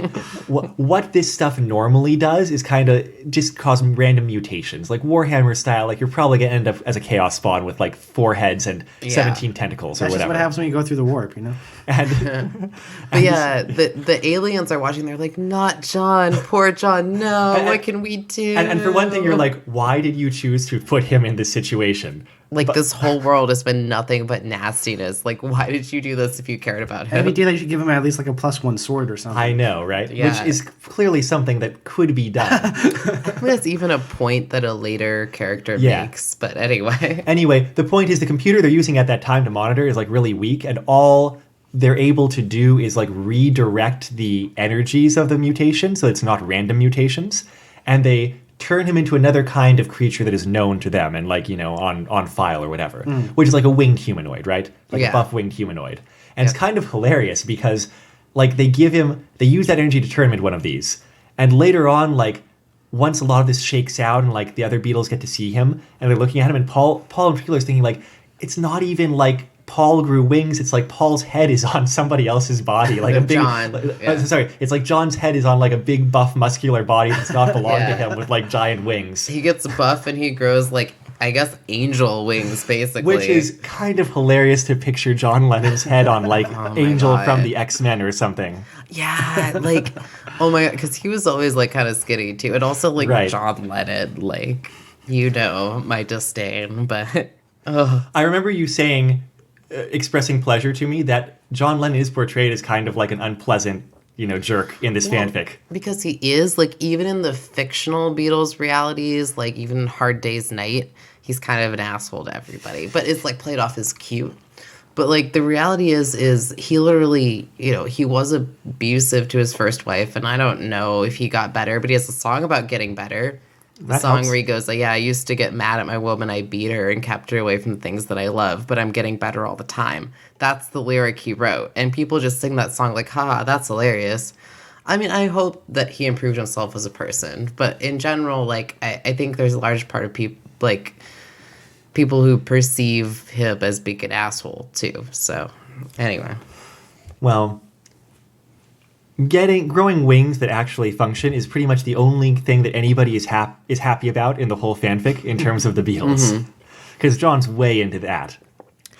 what this stuff normally does is kind of just cause random mutations, like Warhammer style. Like you're probably gonna end up as a chaos spawn with like 4 heads and 17 tentacles or That's just whatever. what happens when you go through the warp, And But yeah, the aliens are watching. They're like, not John. Poor John. No. What can we do? and for one thing, you're like, why did you choose to put him in this situation? Like, this whole world has been nothing but nastiness. Like, why did you do this if you cared about him? Every day they should give him at least like a +1 sword or something. I know, right? Yeah. Which is clearly something that could be done. That's even a point that a later character Yeah. makes. But anyway. Anyway, the point is the computer they're using at that time to monitor is like really weak, and all they're able to do is like redirect the energies of the mutation so it's not random mutations. And they turn him into another kind of creature that is known to them and like, on file or whatever, which is like a winged humanoid, right? Like a buff winged humanoid. And it's kind of hilarious because like they use that energy to turn him into one of these. And later on, like once a lot of this shakes out and like the other Beatles get to see him and they're looking at him, and Paul in particular is thinking like, it's not even like Paul grew wings. It's like Paul's head is on somebody else's body, like a big. Sorry, it's like John's head is on like a big buff muscular body that's not belong to him with like giant wings. He gets buff and he grows like, I guess, angel wings, basically. Which is kind of hilarious to picture John Lennon's head on like Angel from the X-Men or something. Yeah, like, oh my God, because he was always like kind of skinny too, and also like John Lennon, like, my disdain, but. I remember you saying, expressing pleasure to me that John Lennon is portrayed as kind of like an unpleasant, jerk in this fanfic. Because he is, like, even in the fictional Beatles realities, like even Hard Day's Night, he's kind of an asshole to everybody. But it's like played off as cute. But like the reality is he literally, he was abusive to his first wife, and I don't know if he got better, but he has a song about getting better. The song where he goes, like, I used to get mad at my woman, I beat her and kept her away from the things that I love, but I'm getting better all the time. That's the lyric he wrote. And people just sing that song like, haha, that's hilarious. I mean, I hope that he improved himself as a person. But in general, like, I think there's a large part of people who perceive him as being an asshole, too. So, anyway. Well, growing wings that actually function is pretty much the only thing that anybody is happy about in the whole fanfic in terms of the Beatles, because John's way into that.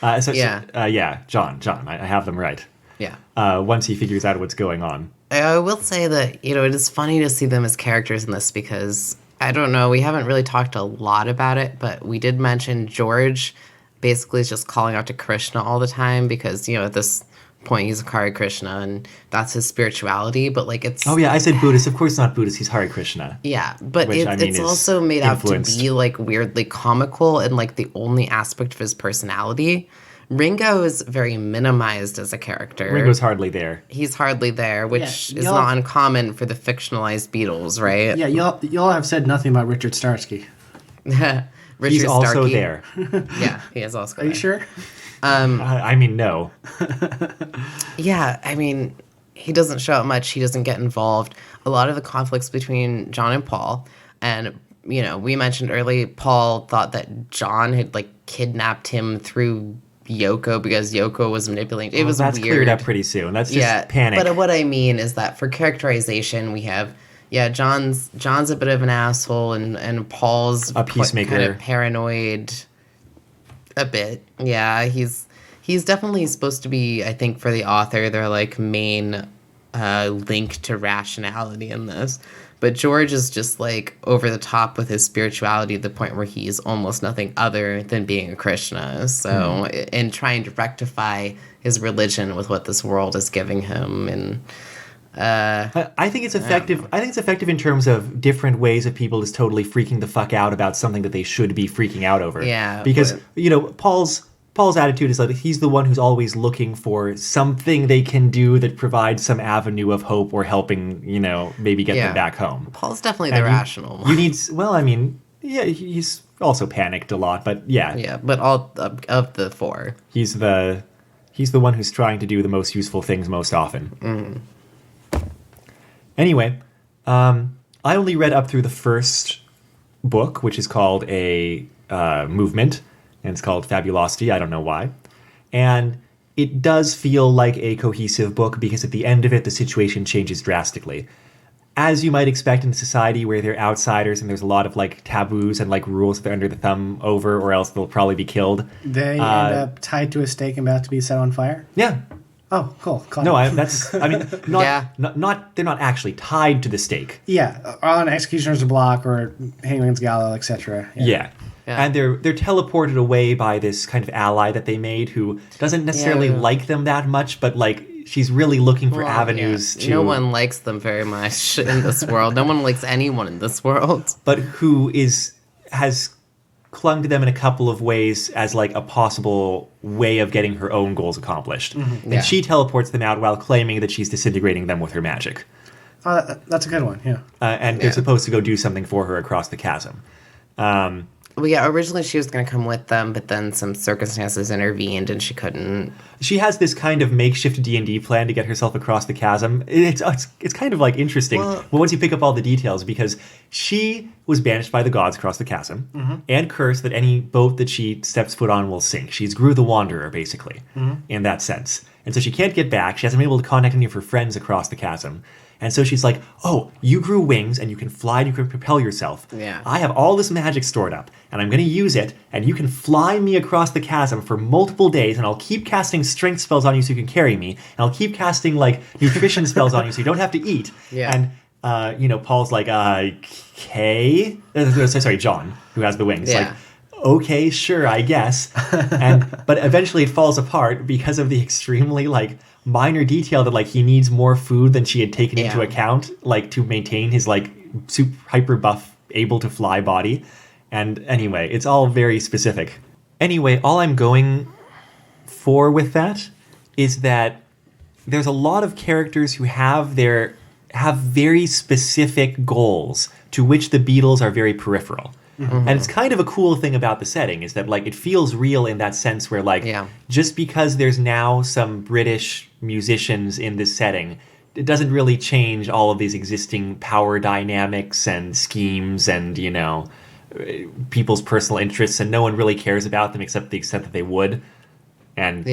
John, I have them right. Yeah. Once he figures out what's going on. I will say that it is funny to see them as characters in this because I don't know, we haven't really talked a lot about it, but we did mention George basically is just calling out to Krishna all the time because at this point he's Hare Krishna and that's his spirituality, but like it's I said Buddhist. Of course not Buddhist, he's Hare Krishna. Yeah, but it's also made out to be like weirdly comical and like the only aspect of his personality. Ringo is very minimized as a character. Ringo's hardly there. He's hardly there, which is not uncommon for the fictionalized Beatles, right? Yeah, y'all have said nothing about Richard Starsky. He's also there. Yeah, he is also there. Are you sure? I mean, no. Yeah, I mean, he doesn't show up much. He doesn't get involved. A lot of the conflicts between John and Paul, and, we mentioned earlier, Paul thought that John had, like, kidnapped him through Yoko because Yoko was manipulating. It was that's weird. Cleared up pretty soon. That's just panic. But what I mean is that for characterization, we have John's a bit of an asshole, and Paul's a peacemaker, kind of paranoid. A bit, yeah. He's definitely supposed to be, I think, for the author, their like main link to rationality in this. But George is just like over the top with his spirituality to the point where he's almost nothing other than being a Krishna. So, and trying to rectify his religion with what this world is giving him, and I think it's effective. I think it's effective in terms of different ways of people just totally freaking the fuck out about something that they should be freaking out over. Yeah, because Paul's attitude is like he's the one who's always looking for something they can do that provides some avenue of hope or helping, maybe get them back home. Paul's definitely the rational one. He's also panicked a lot, but yeah. Yeah, but all of the four. He's the one who's trying to do the most useful things most often. Anyway, I only read up through the first book, which is called a movement, and it's called Fabulosity. I don't know why. And it does feel like a cohesive book because at the end of it, the situation changes drastically. As you might expect in a society where they're outsiders and there's a lot of like taboos and like rules that they're under the thumb over, or else they'll probably be killed. They end up tied to a stake and about to be set on fire? Yeah. Oh, cool. They're not actually tied to the stake. Yeah, on executioner's block or hangman's gallows, etc. Yeah. And they're teleported away by this kind of ally that they made who doesn't necessarily like them that much, but like she's really looking for avenues to... No one likes them very much in this world. No one likes anyone in this world. But who has clung to them in a couple of ways as like a possible way of getting her own goals accomplished. And she teleports them out while claiming that she's disintegrating them with her magic. That's a good one, yeah. And they're supposed to go do something for her across the chasm. Well, yeah, originally she was going to come with them, but then some circumstances intervened and she couldn't. She has this kind of makeshift D&D plan to get herself across the chasm. It's kind of like interesting once you pick up all the details, because she was banished by the gods across the chasm and cursed that any boat that she steps foot on will sink. She's Gru the Wanderer, basically, in that sense. And so she can't get back. She hasn't been able to contact any of her friends across the chasm. And so she's like, oh, you grew wings and you can fly and you can propel yourself. Yeah. I have all this magic stored up and I'm going to use it and you can fly me across the chasm for multiple days and I'll keep casting strength spells on you so you can carry me. And I'll keep casting like nutrition spells on you so you don't have to eat. Yeah. And, Paul's like, okay. Sorry, John, who has the wings. Yeah. Like, okay, sure, I guess. But eventually it falls apart because of the extremely like minor detail that like he needs more food than she had taken into account, like to maintain his like super hyper buff, able to fly body. And anyway, it's all very specific. Anyway, all I'm going for with that is that there's a lot of characters who have very specific goals to which the Beatles are very peripheral. And it's kind of a cool thing about the setting is that like it feels real in that sense where like just because there's now some British musicians in this setting, it doesn't really change all of these existing power dynamics and schemes and, people's personal interests, and no one really cares about them except the extent that they would. And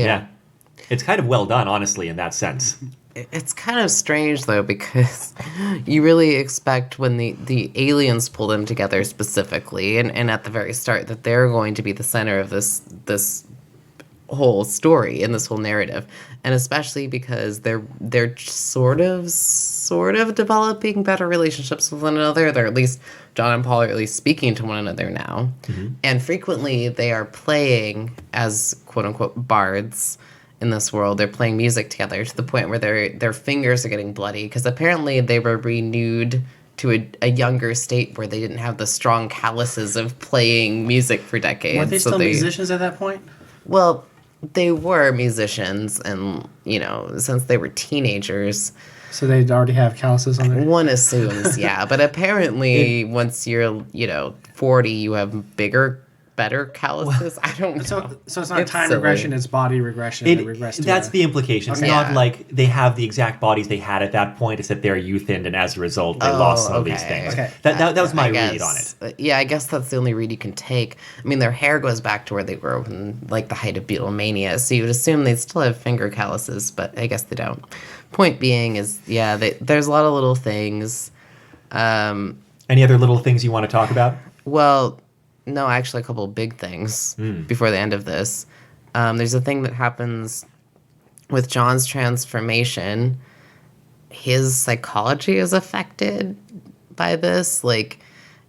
it's kind of well done, honestly, in that sense. It's kind of strange, though, because you really expect when the aliens pull them together specifically, and at the very start, that they're going to be the center of this whole story and this whole narrative. And especially because they're sort of developing better relationships with one another. They're at least, John and Paul are at least speaking to one another now. And frequently they are playing as quote-unquote bards in this world. They're playing music together to the point where their fingers are getting bloody because apparently they were renewed to a younger state where they didn't have the strong calluses of playing music for decades. Weren't they still musicians at that point? Well, they were musicians, and since they were teenagers, so they'd already have calluses on there. One assumes, yeah, but apparently once you're 40, you have better calluses. I don't know. So it's not time regression, it's body regression. That's the implication. It's not like they have the exact bodies they had at that point. It's that they're youthened, and as a result, they lost some of these things. Okay. That was my read on it. Yeah, I guess that's the only read you can take. I mean, their hair goes back to where they were in like the height of Beatlemania, so you would assume they'd still have finger calluses, but I guess they don't. Point being is, there's a lot of little things. Any other little things you want to talk about? Well, no, actually a couple of big things before the end of this. There's a thing that happens with John's transformation. His psychology is affected by this. Like,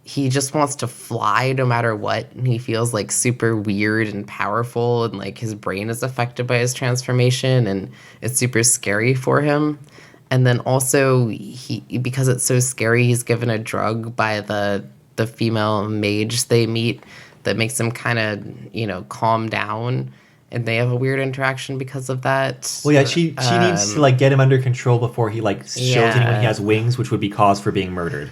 he just wants to fly no matter what, and he feels like super weird and powerful, and like his brain is affected by his transformation, and it's super scary for him. And then also, because it's so scary, he's given a drug by the female mage they meet that makes him kind of, calm down, and they have a weird interaction because of that. Well, yeah, she needs to like get him under control before he like shows anyone he has wings, which would be cause for being murdered.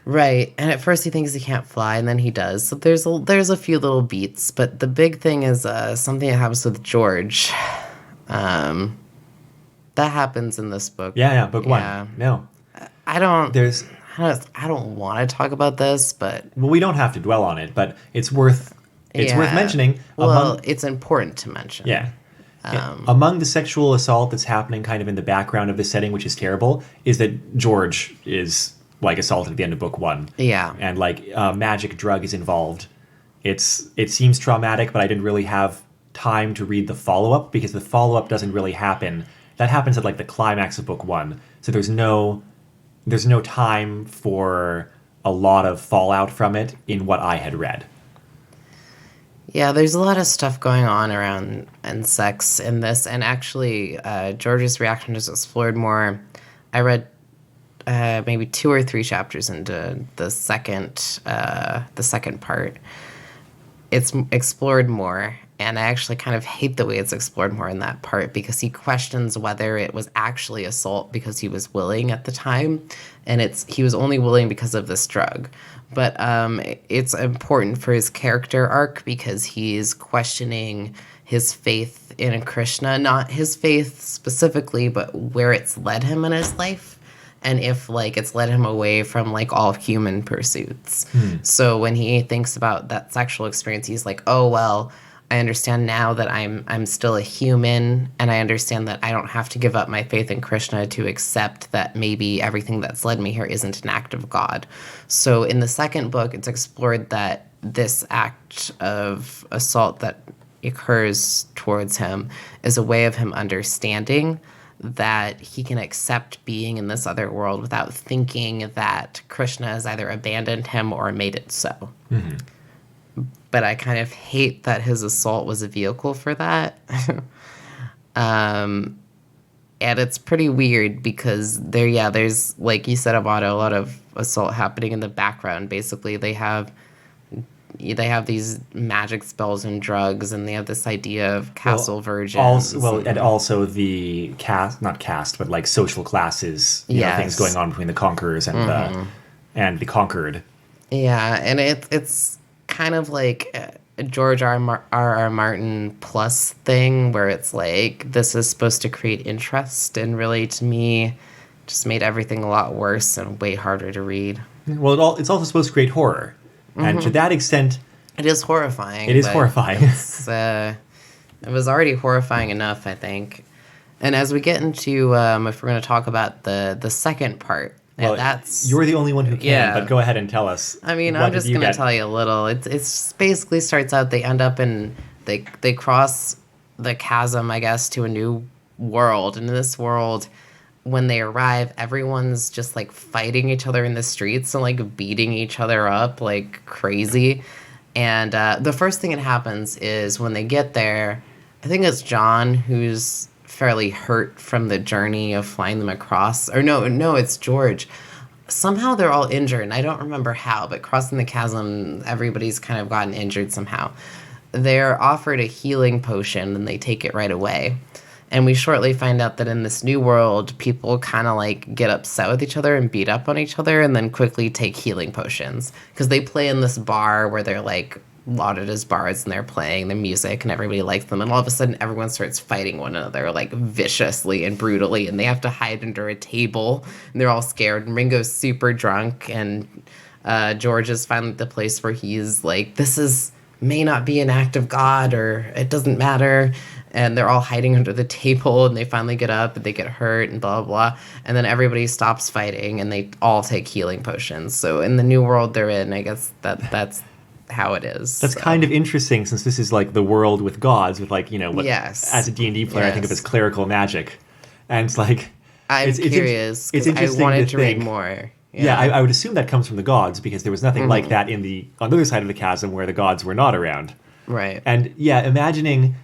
Right, and at first he thinks he can't fly, and then he does. So there's a few little beats, but the big thing is something that happens with George. That happens in this book. Yeah, book one. No, I don't want to talk about this, but we don't have to dwell on it. But it's worth mentioning. Well, it's important to mention. Yeah. Among the sexual assault that's happening kind of in the background of the setting, which is terrible, is that George is like assaulted at the end of book one. Yeah. And like magic drug is involved. It seems traumatic, but I didn't really have time to read the follow-up because the follow-up doesn't really happen. That happens at like the climax of book one. So there's no time for a lot of fallout from it in what I had read. Yeah, there's a lot of stuff going on around and sex in this, and actually George's reaction is explored more. I read maybe 2 or 3 chapters into the second part. It's explored more, And I actually kind of hate the way it's explored more in that part because he questions whether it was actually assault because he was willing at the time, and he was only willing because of this drug. But it's important for his character arc because he's questioning his faith in Krishna, not his faith specifically, but where it's led him in his life. And if like it's led him away from like all human pursuits. So when he thinks about that sexual experience, he's like, oh, well, I understand now that I'm still a human, and I understand that I don't have to give up my faith in Krishna to accept that maybe everything that's led me here isn't an act of God. So in the second book, it's explored that this act of assault that occurs towards him is a way of him understanding that he can accept being in this other world without thinking that Krishna has either abandoned him or made it so. Mm-hmm. But I kind of hate that his assault was a vehicle for that. And it's pretty weird because there's, like you said, about a lot of assault happening in the background. Basically, they have these magic spells and drugs, and they have this idea of castle virgins. And also the not caste, but like social classes, things going on between the conquerors and the conquered. Yeah, and it's kind of like a George R.R. Martin plus thing where it's like this is supposed to create interest, and really to me just made everything a lot worse and way harder to read. Well, it's also supposed to create horror. And to that extent, it is horrifying. It is horrifying. It was already horrifying enough, I think. And as we get into, if we're going to talk about the second part, you're the only one who can, but go ahead and tell us. I mean, I'm just going to tell you a little. It's basically starts out, they end up they cross the chasm, I guess, to a new world. And in this world, when they arrive, everyone's just like fighting each other in the streets and like beating each other up like crazy. And the first thing that happens is when they get there, I think it's John who's fairly hurt from the journey of flying them across. Or no, it's George. Somehow they're all injured, and I don't remember how, but crossing the chasm, everybody's kind of gotten injured somehow. They're offered a healing potion, and they take it right away. And we shortly find out that in this new world, people kind of like get upset with each other and beat up on each other and then quickly take healing potions. Because they play in this bar where they're like lauded as bards and they're playing the music and everybody likes them. And all of a sudden, everyone starts fighting one another like viciously and brutally. And they have to hide under a table and they're all scared. And Ringo's super drunk. And George is finally at the place where he's like, may not be an act of God, or it doesn't matter. And they're all hiding under the table, and they finally get up, and they get hurt, and blah, blah, blah. And then everybody stops fighting, and they all take healing potions. So in the new world they're in, I guess that's how it is. That's kind of interesting, since this is like the world with gods, with like, what as a D&D player I think of as clerical magic. And it's like... I'm curious, because I wanted to read more. Yeah, I would assume that comes from the gods, because there was nothing like that on the other side of the chasm where the gods were not around. Right. And imagining...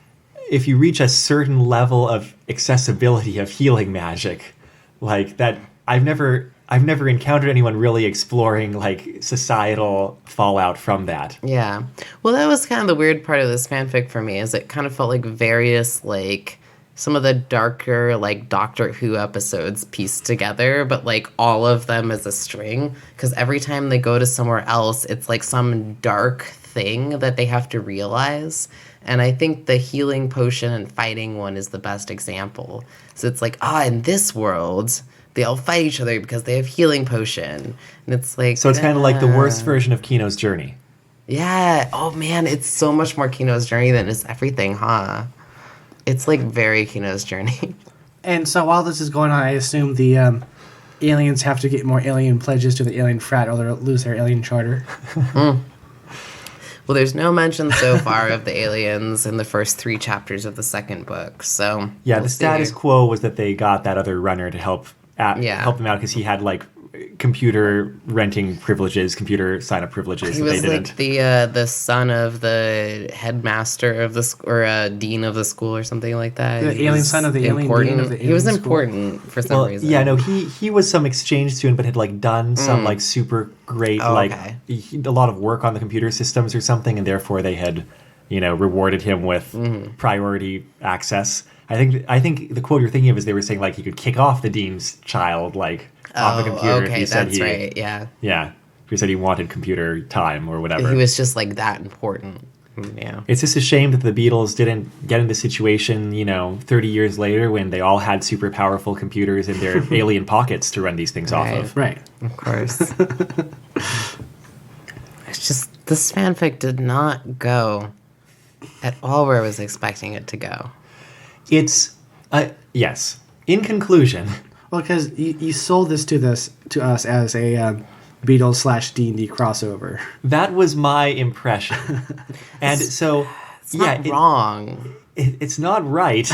if you reach a certain level of accessibility of healing magic, like that, I've never encountered anyone really exploring like societal fallout from that. Yeah. Well, that was kind of the weird part of this fanfic for me, is it kind of felt like various, like, some of the darker, like, Doctor Who episodes pieced together, but, like, all of them as a string. Because every time they go to somewhere else, it's, like, some dark thing that they have to realize. And I think the healing potion and fighting one is the best example. So it's like, in this world, they all fight each other because they have healing potion. And it's like... So it's kind of like the worst version of Kino's Journey. Yeah. Oh, man, it's so much more Kino's Journey than it's everything, huh? It's like very Kino's Journey. And so while this is going on, I assume the aliens have to get more alien pledges to the alien frat or they'll lose their alien charter. Well, there's no mention so far of the aliens in the first 3 chapters of the second book, so... Yeah, the status quo was that they got that other runner to help them out because he had, like, computer renting privileges, computer sign-up privileges. He was like the son of the headmaster of the school, or dean of the school or something like that. The alien son of the alien dean of the alien He was school. important for some reason. Yeah, no, he was some exchange student, but had like done some like super great a lot of work on the computer systems or something, and therefore they had rewarded him with priority access. I think the quote you're thinking of is they were saying like he could kick off the dean's child like off the computer if okay, he said that's right. Yeah. Yeah, if he said he wanted computer time or whatever. He was just like that important. Yeah. It's just a shame that the Beatles didn't get in the situation, 30 years later when they all had super powerful computers in their alien pockets to run these things off of. Right. Of course. It's just, this fanfic did not go at all where I was expecting it to go. It's, yes. In conclusion. Well, because you sold this to us as a Beatles / D&D crossover. That was my impression. And so, It's not wrong. It's not right.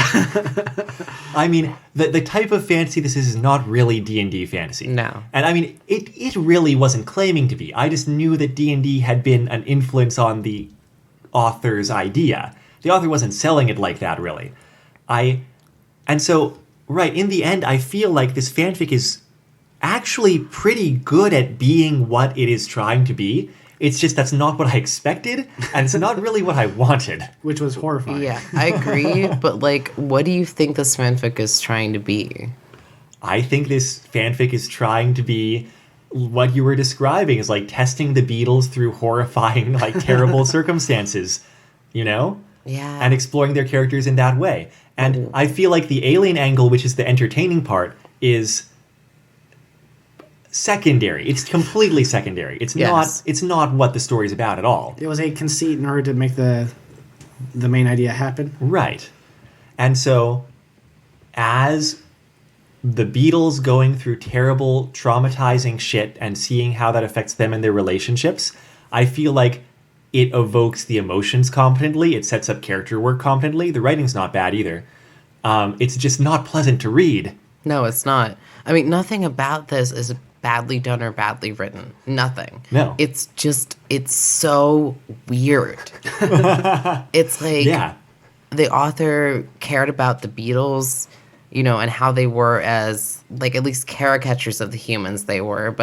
I mean, the type of fantasy this is not really D&D fantasy. No. And I mean, it really wasn't claiming to be. I just knew that D&D had been an influence on the author's idea. The author wasn't selling it like that, really. And so, right, in the end, I feel like this fanfic is actually pretty good at being what it is trying to be. It's just that's not what I expected, and it's not really what I wanted. Which was horrifying. Yeah, I agree, but like, what do you think this fanfic is trying to be? I think this fanfic is trying to be what you were describing, is like testing the Beatles through horrifying, like terrible circumstances, Yeah. and exploring their characters in that way. And I feel like the alien angle, which is the entertaining part, is secondary. It's completely secondary. It's not what the story's about at all. It was a conceit in order to make the main idea happen. Right. And so as the Beatles going through terrible, traumatizing shit and seeing how that affects them and their relationships, I feel like it evokes the emotions competently. It sets up character work competently. The writing's not bad either. It's just not pleasant to read. No, it's not. I mean, nothing about this is badly done or badly written. Nothing. No. It's just, it's so weird. It's like the author cared about the Beatles, and how they were as, like, at least caricatures of the humans they were,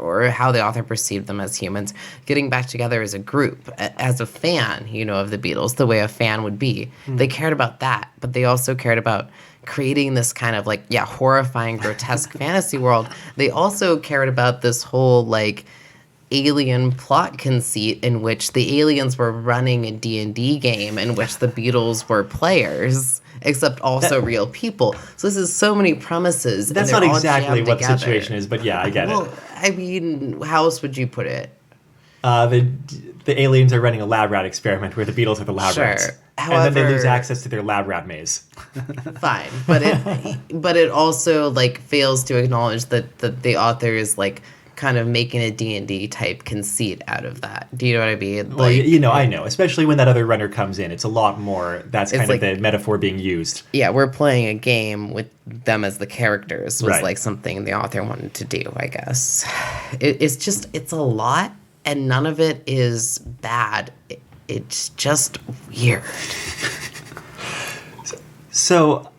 or how the author perceived them as humans, getting back together as a group, as a fan, of the Beatles, the way a fan would be. They cared about that, but they also cared about creating this kind of, like, horrifying, grotesque fantasy world. They also cared about this whole, like, alien plot conceit in which the aliens were running a D&D game in which the Beatles were players, except also real people. So this is so many premises. That's not exactly what the situation is, but yeah, I get it. I mean, how else would you put it? The aliens are running a lab rat experiment where the Beatles are the lab rats. However, and then they lose access to their lab rat maze. Fine, but it also, like, fails to acknowledge that the author is, like, kind of making a D&D type conceit out of that. Do you know what I mean? Well, I know. Especially when that other runner comes in. It's a lot more. That's kind of the metaphor being used. Yeah, we're playing a game with them as the characters was right. like something the author wanted to do, I guess. It's a lot, and none of it is bad. It's just weird. So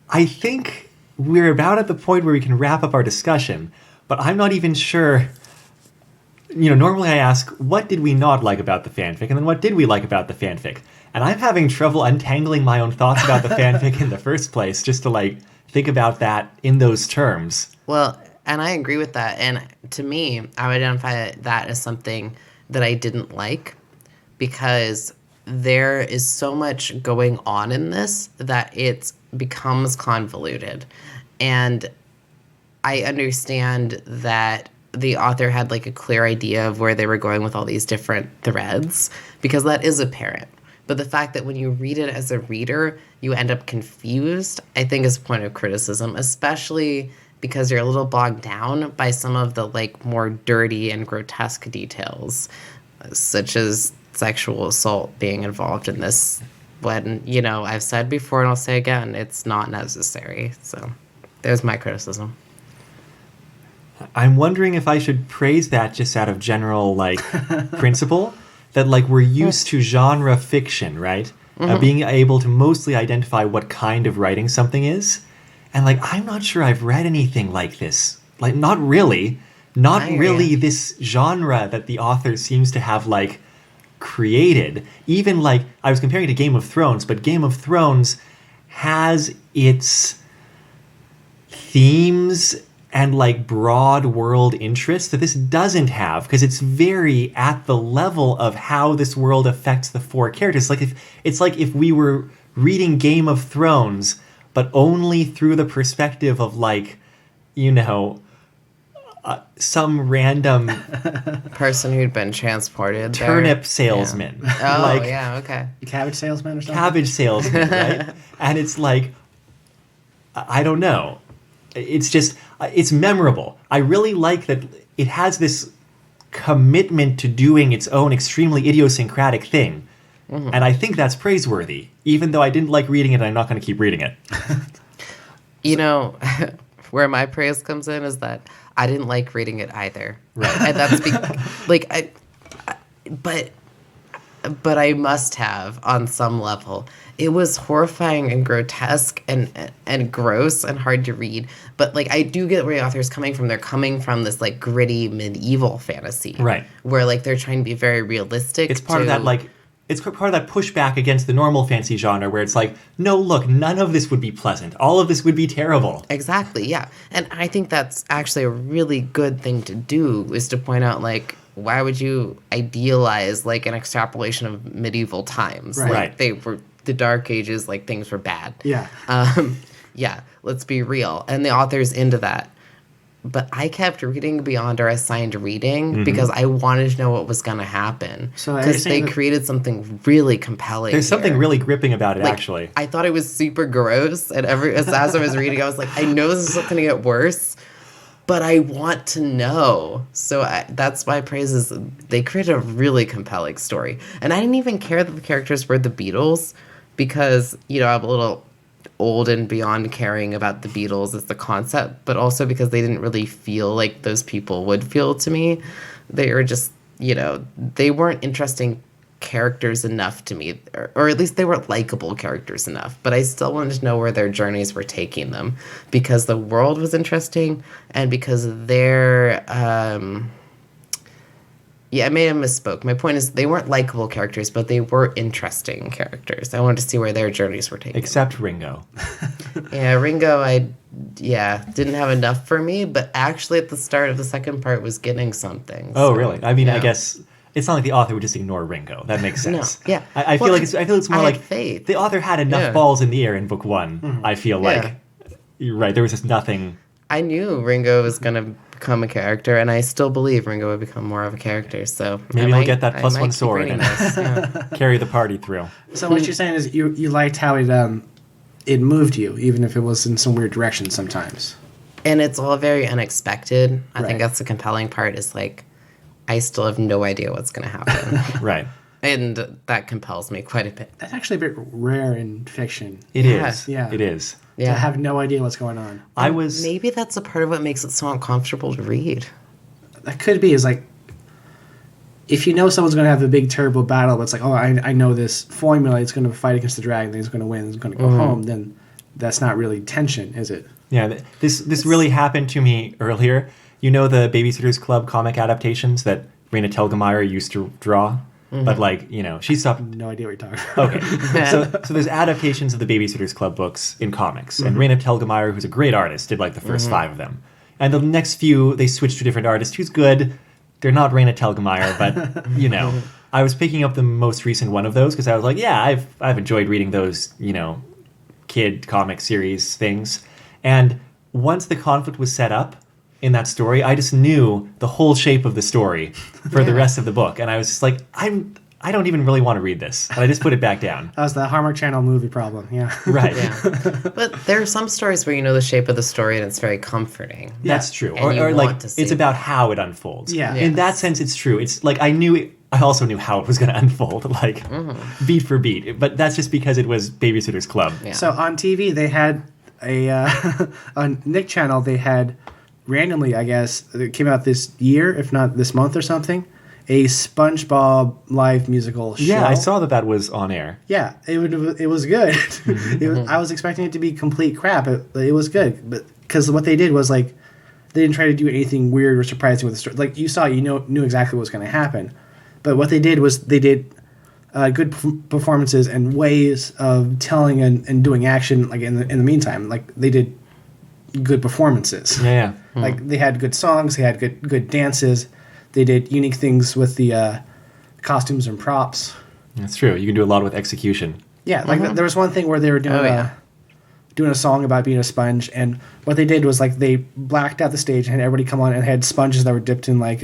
I think we're about at the point where we can wrap up our discussion. But I'm not even sure, normally I ask, what did we not like about the fanfic? And then what did we like about the fanfic? And I'm having trouble untangling my own thoughts about the fanfic in the first place, just to, like, think about that in those terms. Well, and I agree with that. And to me, I would identify that as something that I didn't like, because there is so much going on in this that it becomes convoluted. And I understand that the author had, like, a clear idea of where they were going with all these different threads, because that is apparent. But the fact that when you read it as a reader, you end up confused, I think is a point of criticism, especially because you're a little bogged down by some of the, like, more dirty and grotesque details, such as sexual assault being involved in this, when, I've said before and I'll say again, it's not necessary. So there's my criticism. I'm wondering if I should praise that just out of general, like, principle, that, like, we're used to genre fiction, right? Being able to mostly identify what kind of writing something is. And, like, I'm not sure I've read anything like this. Like, not really. Not really this genre that the author seems to have, like, created. Even like, I was comparing it to Game of Thrones, but Game of Thrones has its themes and like broad world interests that this doesn't have, because it's very at the level of how this world affects the four characters. It's like if we were reading Game of Thrones, but only through the perspective of like, you know, some random person who'd been transported turnip there. salesman. Yeah. Oh, like, yeah, okay. Cabbage salesman or something? Cabbage salesman, right? And it's like, I don't know. It's just, it's memorable. I really like that it has this commitment to doing its own extremely idiosyncratic thing. Mm-hmm. And I think that's praiseworthy, even though I didn't like reading it and I'm not going to keep reading it. You know, where my praise comes in is that I didn't like reading it either. Right. And that's but I must have on some level. It was horrifying and grotesque and gross and hard to read. But like, I do get where the author's coming from. They're coming from this like gritty medieval fantasy, right? Where like they're trying to be very realistic. It's part of that like. It's part of that pushback against the normal fantasy genre where it's like, no, look, none of this would be pleasant. All of this would be terrible. Exactly, yeah. And I think that's actually a really good thing to do, is to point out, like, why would you idealize, like, an extrapolation of medieval times? Right. Like, they were, the Dark Ages, like, things were bad. Yeah. Yeah, let's be real. And the author's into that. But I kept reading beyond our assigned reading because I wanted to know what was going to happen. So because they created something really compelling. There's something really gripping about it, like, actually. I thought it was super gross, and as I was reading, I was like, I know this is going to get worse, but I want to know. So that's my praise is they created a really compelling story. And I didn't even care that the characters were the Beatles, because, you know, I'm a little old and beyond caring about the Beatles as the concept, but also because they didn't really feel like those people would feel to me. They were just, you know, they weren't interesting characters enough to me, or at least they were likable characters enough, but I still wanted to know where their journeys were taking them, because the world was interesting and because their I may have misspoke. My point is they weren't likable characters, but they were interesting characters. I wanted to see where their journeys were taking Except Ringo. Yeah, Ringo, didn't have enough for me, but actually at the start of the second part was getting something. Oh, so, really? I mean, yeah. I guess it's not like the author would just ignore Ringo. That makes sense. No, yeah. I feel like it's more I like had faith. the author had enough balls in the air in book one. Mm-hmm. I feel like you're right. There was just nothing. I knew Ringo was going to become a character, and I still believe Ringo would become more of a character. So maybe he'll get that +1 sword and yeah. carry the party through. So what you're saying is you liked how it moved you, even if it was in some weird direction sometimes. And it's all very unexpected. I Right. think that's the compelling part, is like, I still have no idea what's going to happen. Right. And that compels me quite a bit. That's actually a bit rare in fiction. It is. Yeah. It is. Yeah. To have no idea what's going on. Maybe that's a part of what makes it so uncomfortable to read. That could be, is like, if you know someone's going to have a big terrible battle, but it's like, oh, I know this formula, it's going to fight against the dragon, then it's going to win, it's going to go home, then that's not really tension, is it? Yeah, this really happened to me earlier. You know the Babysitters Club comic adaptations that Raina Telgemeier used to draw? Mm-hmm. But like, you know, she stopped. No idea what you're talking about. Okay. So there's adaptations of the Babysitters Club books in comics. And Raina Telgemeier, who's a great artist, did like the first 5 of them. And the next few, they switched to a different artist who's good. They're not Raina Telgemeier, but, you know, I was picking up the most recent one of those because I was like, yeah, I've enjoyed reading those, you know, kid comic series things. And once the conflict was set up in that story, I just knew the whole shape of the story for the rest of the book. And I was just like, I don't even really want to read this. And I just put it back down. That was the Hallmark Channel movie problem, yeah. Right. Yeah. But there are some stories where you know the shape of the story and it's very comforting. That's true. And you Or like, want to see it's about how it unfolds. Yeah. In that sense, it's true. It's like, I also knew how it was going to unfold, like, beat for beat. But that's just because it was Babysitter's Club. Yeah. So on TV, they had on Nick Channel, they had randomly, I guess, it came out this year, if not this month or something, a SpongeBob live musical show. Yeah, I saw that was on air. Yeah, it was good. I was expecting it to be complete crap. It was good, but because what they did was like they didn't try to do anything weird or surprising with the story. Like you saw, knew exactly what was going to happen, But what they did was they did good performances and ways of telling and doing action, like in the meantime. Like they did good performances. Yeah. Like they had good songs, they had good dances. They did unique things with the costumes and props. That's true. You can do a lot with execution. Yeah, like there was one thing where they were doing a song about being a sponge, and what they did was like they blacked out the stage and had everybody come on and had sponges that were dipped in like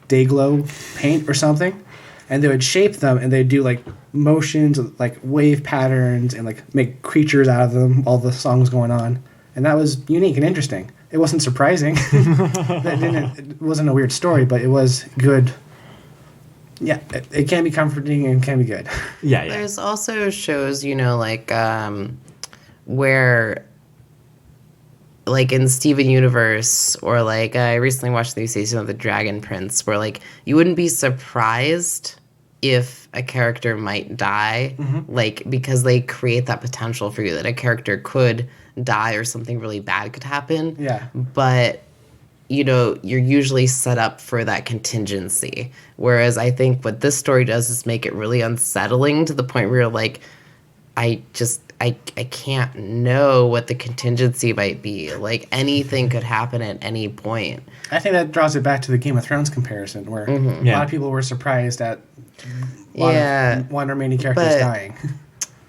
day glow paint or something, and they would shape them and they'd do like motions, like wave patterns, and like make creatures out of them while the song was going on, and that was unique and interesting. It wasn't surprising. It wasn't a weird story, but it was good. Yeah, it can be comforting and can be good. Yeah. There's also shows, like where, like in Steven Universe, or like I recently watched the new season of The Dragon Prince, where like you wouldn't be surprised if a character might die, like because they create that potential for you that a character could die or something really bad could happen. Yeah. But you're usually set up for that contingency. Whereas I think what this story does is make it really unsettling to the point where you're like, I can't know what the contingency might be. Like anything could happen at any point. I think that draws it back to the Game of Thrones comparison, where a lot of people were surprised at one or many characters dying.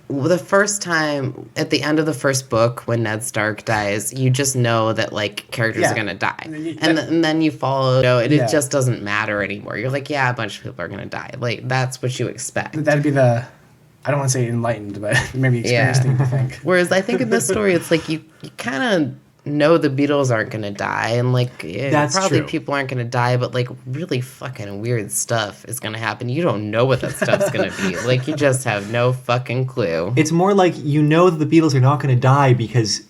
The first time, at the end of the first book, when Ned Stark dies, you just know that, like, characters are going to die. And then you follow, and it just doesn't matter anymore. You're like, yeah, a bunch of people are going to die. Like, that's what you expect. That'd be I don't want to say enlightened, but maybe experienced thing to think. Whereas I think in this story, it's like you kind of know the Beatles aren't going to die, and like probably true. people aren't going to die, but like really fucking weird stuff is going to happen. You don't know what that stuff's going to be. Like you just have no fucking clue. It's more like you know that the Beatles are not going to die because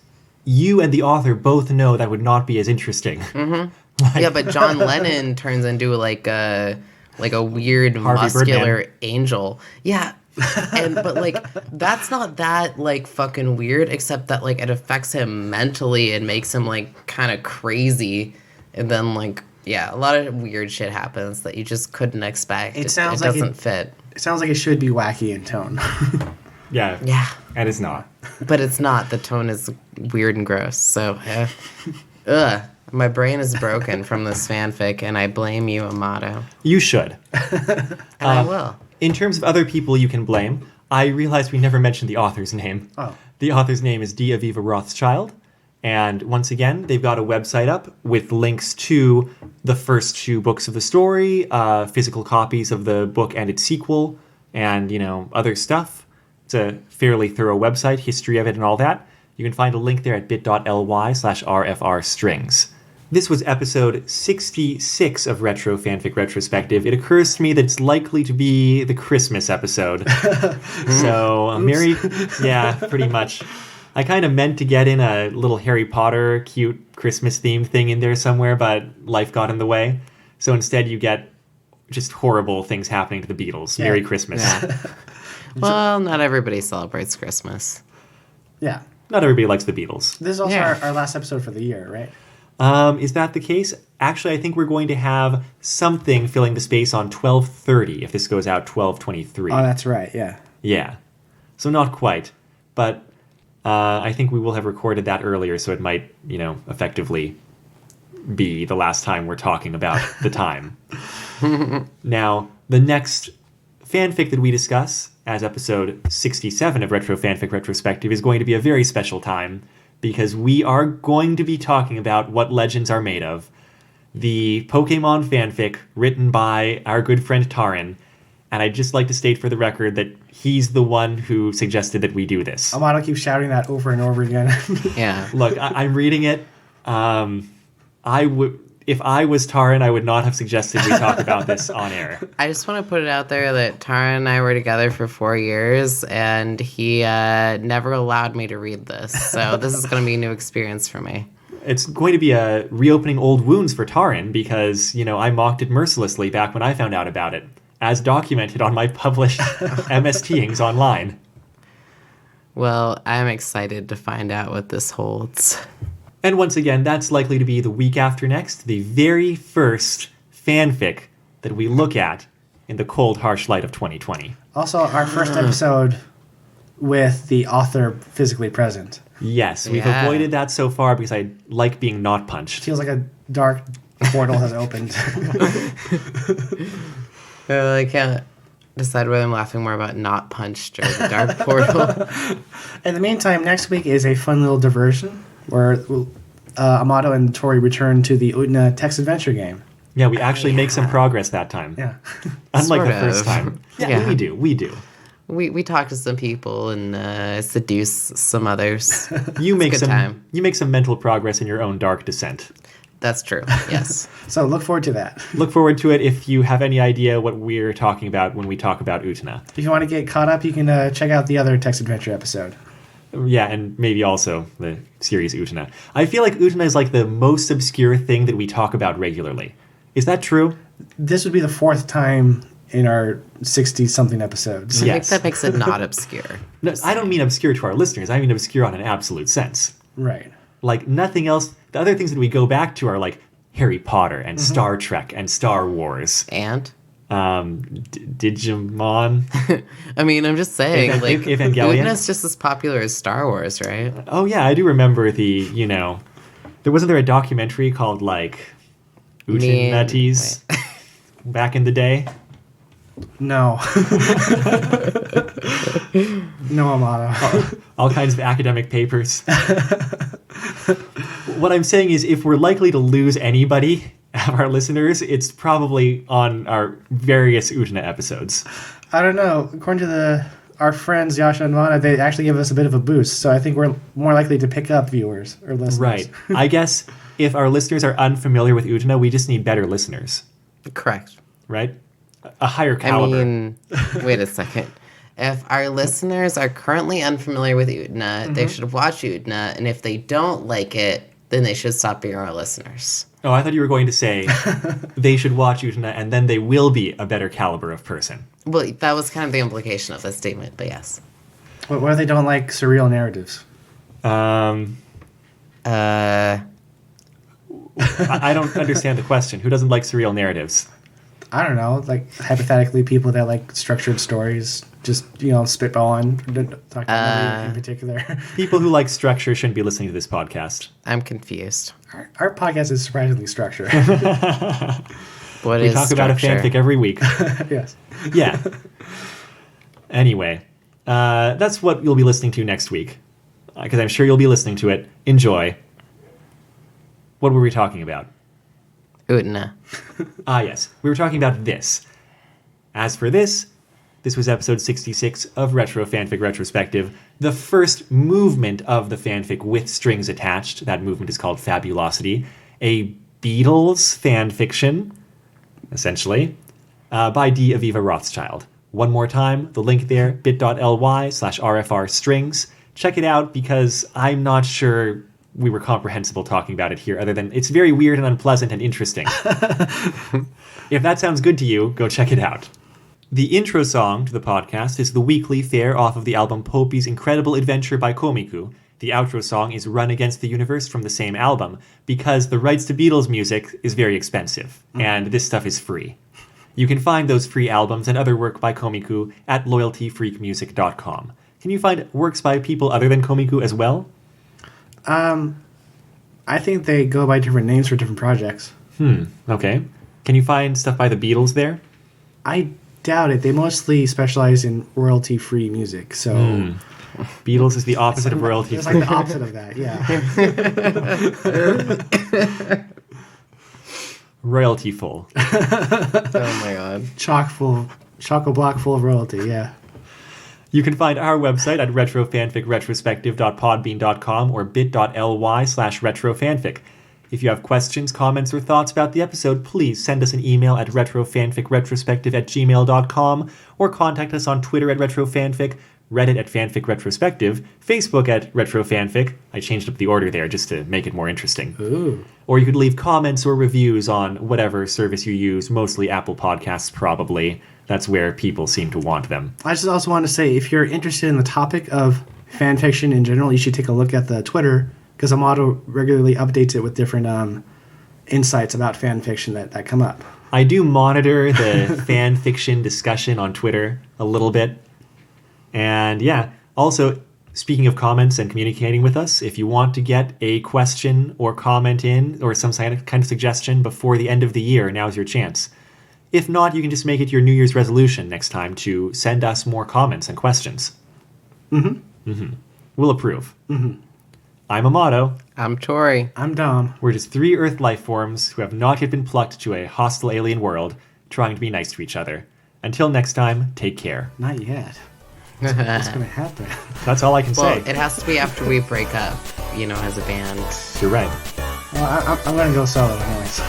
you and the author both know that would not be as interesting. Yeah, but John Lennon turns into like a weird Harvey muscular Birdman. angel. Yeah. But like that's not that like fucking weird, except that like it affects him mentally and makes him like kind of crazy, and then like a lot of weird shit happens that you just couldn't expect. It doesn't fit. It sounds like it should be wacky in tone. Yeah. And it's not. But it's not. The tone is weird and gross. So my brain is broken from this fanfic, and I blame you, Amato. You should. And I will. In terms of other people you can blame, I realized we never mentioned the author's name. Oh. The author's name is D. Aviva Rothschild. And once again, they've got a website up with links to the first 2 books of the story, physical copies of the book and its sequel, and, other stuff. It's a fairly thorough website, history of it and all that. You can find a link there at bit.ly/rfrstrings. This was episode 66 of Retro Fanfic Retrospective. It occurs to me that it's likely to be the Christmas episode. So, pretty much. I kind of meant to get in a little Harry Potter cute Christmas-themed thing in there somewhere, but life got in the way. So instead you get just horrible things happening to the Beatles. Merry Christmas. Yeah. Well, not everybody celebrates Christmas. Yeah. Not everybody likes the Beatles. This is also our last episode for the year, right? Is that the case? Actually, I think we're going to have something filling the space on 12/30 if this goes out 12/23. Oh, that's right, yeah. Yeah. So not quite. But I think we will have recorded that earlier, so it might, effectively be the last time we're talking about the time. Now, the next fanfic that we discuss as episode 67 of Retro Fanfic Retrospective is going to be a very special time, because we are going to be talking about What Legends Are Made Of, the Pokemon fanfic written by our good friend Taran. And I'd just like to state for the record that he's the one who suggested that we do this. Amato keeps shouting that over and over again. Yeah. Look, I'm reading it. If I was Taran, I would not have suggested we talk about this on air. I just want to put it out there that Tara and I were together for 4 years, and he never allowed me to read this. So this is going to be a new experience for me. It's going to be a reopening old wounds for Taran because, I mocked it mercilessly back when I found out about it, as documented on my published MSTings online. Well, I'm excited to find out what this holds. And once again, that's likely to be the week after next, the very first fanfic that we look at in the cold, harsh light of 2020. Also, our first episode with the author physically present. Yes, we've Yeah. avoided that so far because I like being not punched. Feels like a dark portal has opened. I can't decide whether I'm laughing more about not punched or the dark portal. In the meantime, next week is a fun little diversion where Amato and Tori return to the Utna text adventure game. Yeah, we actually make some progress that time. Yeah. Unlike Sort the first of. time. Yeah, Yeah. we do. We talk to some people and seduce some others. You make good some time. you make some mental progress in your own dark descent. That's true. Yes. So look forward to that. Look forward to it if you have any idea what we're talking about when we talk about Utna. If you want to get caught up, you can check out the other text adventure episode. Yeah, and maybe also the series Utna. I feel like Utna is like the most obscure thing that we talk about regularly. Is that true? This would be the fourth time in our 60-something episodes. I think Yes. that makes it not obscure. No, I don't mean obscure to our listeners. I mean obscure on an absolute sense. Right. Like nothing else. The other things that we go back to are like Harry Potter and Star Trek and Star Wars. And Digimon. I mean, I'm just saying, like, Evangelion? Utna's just as popular as Star Wars, right? Oh yeah, I do remember there wasn't there a documentary called like Me- Nutties back in the day? No. No, Amato. All kinds of academic papers. What I'm saying is if we're likely to lose anybody of our listeners, it's probably on our various Utna episodes. I don't know. According to our friends Yasha and Vana, they actually give us a bit of a boost. So I think we're more likely to pick up viewers or listeners. Right. I guess if our listeners are unfamiliar with Utna, we just need better listeners, Correct. right? A higher I caliber. mean, wait a second. If our listeners are currently unfamiliar with Utna, they should watch Utna, and if they don't like it, then they should stop being our listeners. Oh, I thought you were going to say they should watch Utna and then they will be a better caliber of person. Well, that was kind of the implication of this statement, but yes. What if they don't like surreal narratives? I don't understand the question. Who doesn't like surreal narratives? I don't know. Like, hypothetically, people that like structured stories, just, spitballing, talking about in particular. People who like structure shouldn't be listening to this podcast. I'm confused. Our podcast is surprisingly structured. What We is talk about a structure? fanfic every week. Yes. Yeah. Anyway, that's what you'll be listening to next week. Because I'm sure you'll be listening to it. Enjoy. What were we talking about? Utna. Ah, yes. We were talking about this. As for this was episode 66 of Retro Fanfic Retrospective, the first movement of the fanfic with strings attached. That movement is called Fabulosity. A Beatles fanfiction, essentially, by D. Aviva Rothschild. One more time, the link there, bit.ly/RFR strings. Check it out because I'm not sure we were comprehensible talking about it here, other than it's very weird and unpleasant and interesting. If that sounds good to you, go check it out. The intro song to the podcast is The Weekly Fare off of the album Poppy's Incredible Adventure by Komiku. The outro song is Run Against the Universe from the same album, because the rights to Beatles music is very expensive, and this stuff is free. You can find those free albums and other work by Komiku at loyaltyfreakmusic.com. Can you find works by people other than Komiku as well? I think they go by different names for different projects. Okay. Can you find stuff by the Beatles there? I doubt it. They mostly specialize in royalty-free music, so... Beatles is the opposite of royalty. It's like the opposite of that, yeah. Royalty full. Oh my god. Chock-a-block full of royalty, yeah. You can find our website at retrofanficretrospective.podbean.com or bit.ly/retrofanfic. If you have questions, comments, or thoughts about the episode, please send us an email at retrofanficretrospective@gmail.com or contact us on Twitter at retrofanfic, Reddit at fanficretrospective, Facebook at retrofanfic. I changed up the order there just to make it more interesting. Ooh. Or you could leave comments or reviews on whatever service you use, mostly Apple Podcasts probably. That's where people seem to want them. I just also want to say, if you're interested in the topic of fan fiction in general, you should take a look at the Twitter, because Amato regularly updates it with different insights about fan fiction that come up. I do monitor the fan fiction discussion on Twitter a little bit. And yeah, also, speaking of comments and communicating with us, if you want to get a question or comment in or some kind of suggestion before the end of the year, now's your chance. If not, you can just make it your New Year's resolution next time to send us more comments and questions. We'll approve. I'm Amato. I'm Tori. I'm Dom. We're just 3 Earth life forms who have not yet been plucked to a hostile alien world, trying to be nice to each other. Until next time, take care. Not yet. What's going to happen? That's all I can Well, say. it has to be after we break up, as a band. You're right. Well, I'm going to go solo anyways.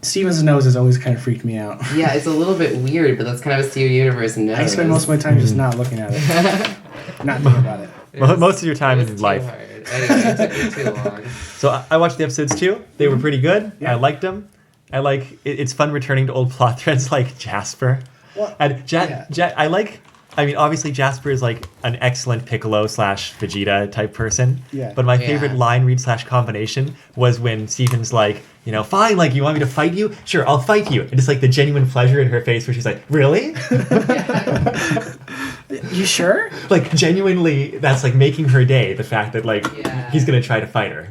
Steven's nose has always kind of freaked me out. Yeah, it's a little bit weird, but that's kind of a Steve Universe nose. I spend most of my time just not looking at it. Not thinking about it. Most of your time in life. Anyway, it took me too long. So I watched the episodes too. They were pretty good. Yeah. I liked them. It's fun returning to old plot threads like Jasper. Well, And obviously Jasper is like an excellent Piccolo / Vegeta type person. Yeah. But my favorite line read / combination was when Steven's like, fine, like, you want me to fight you? Sure, I'll fight you. And just like the genuine pleasure in her face where she's like, really? You sure? Like, genuinely, that's like making her day, the fact that like he's going to try to fight her.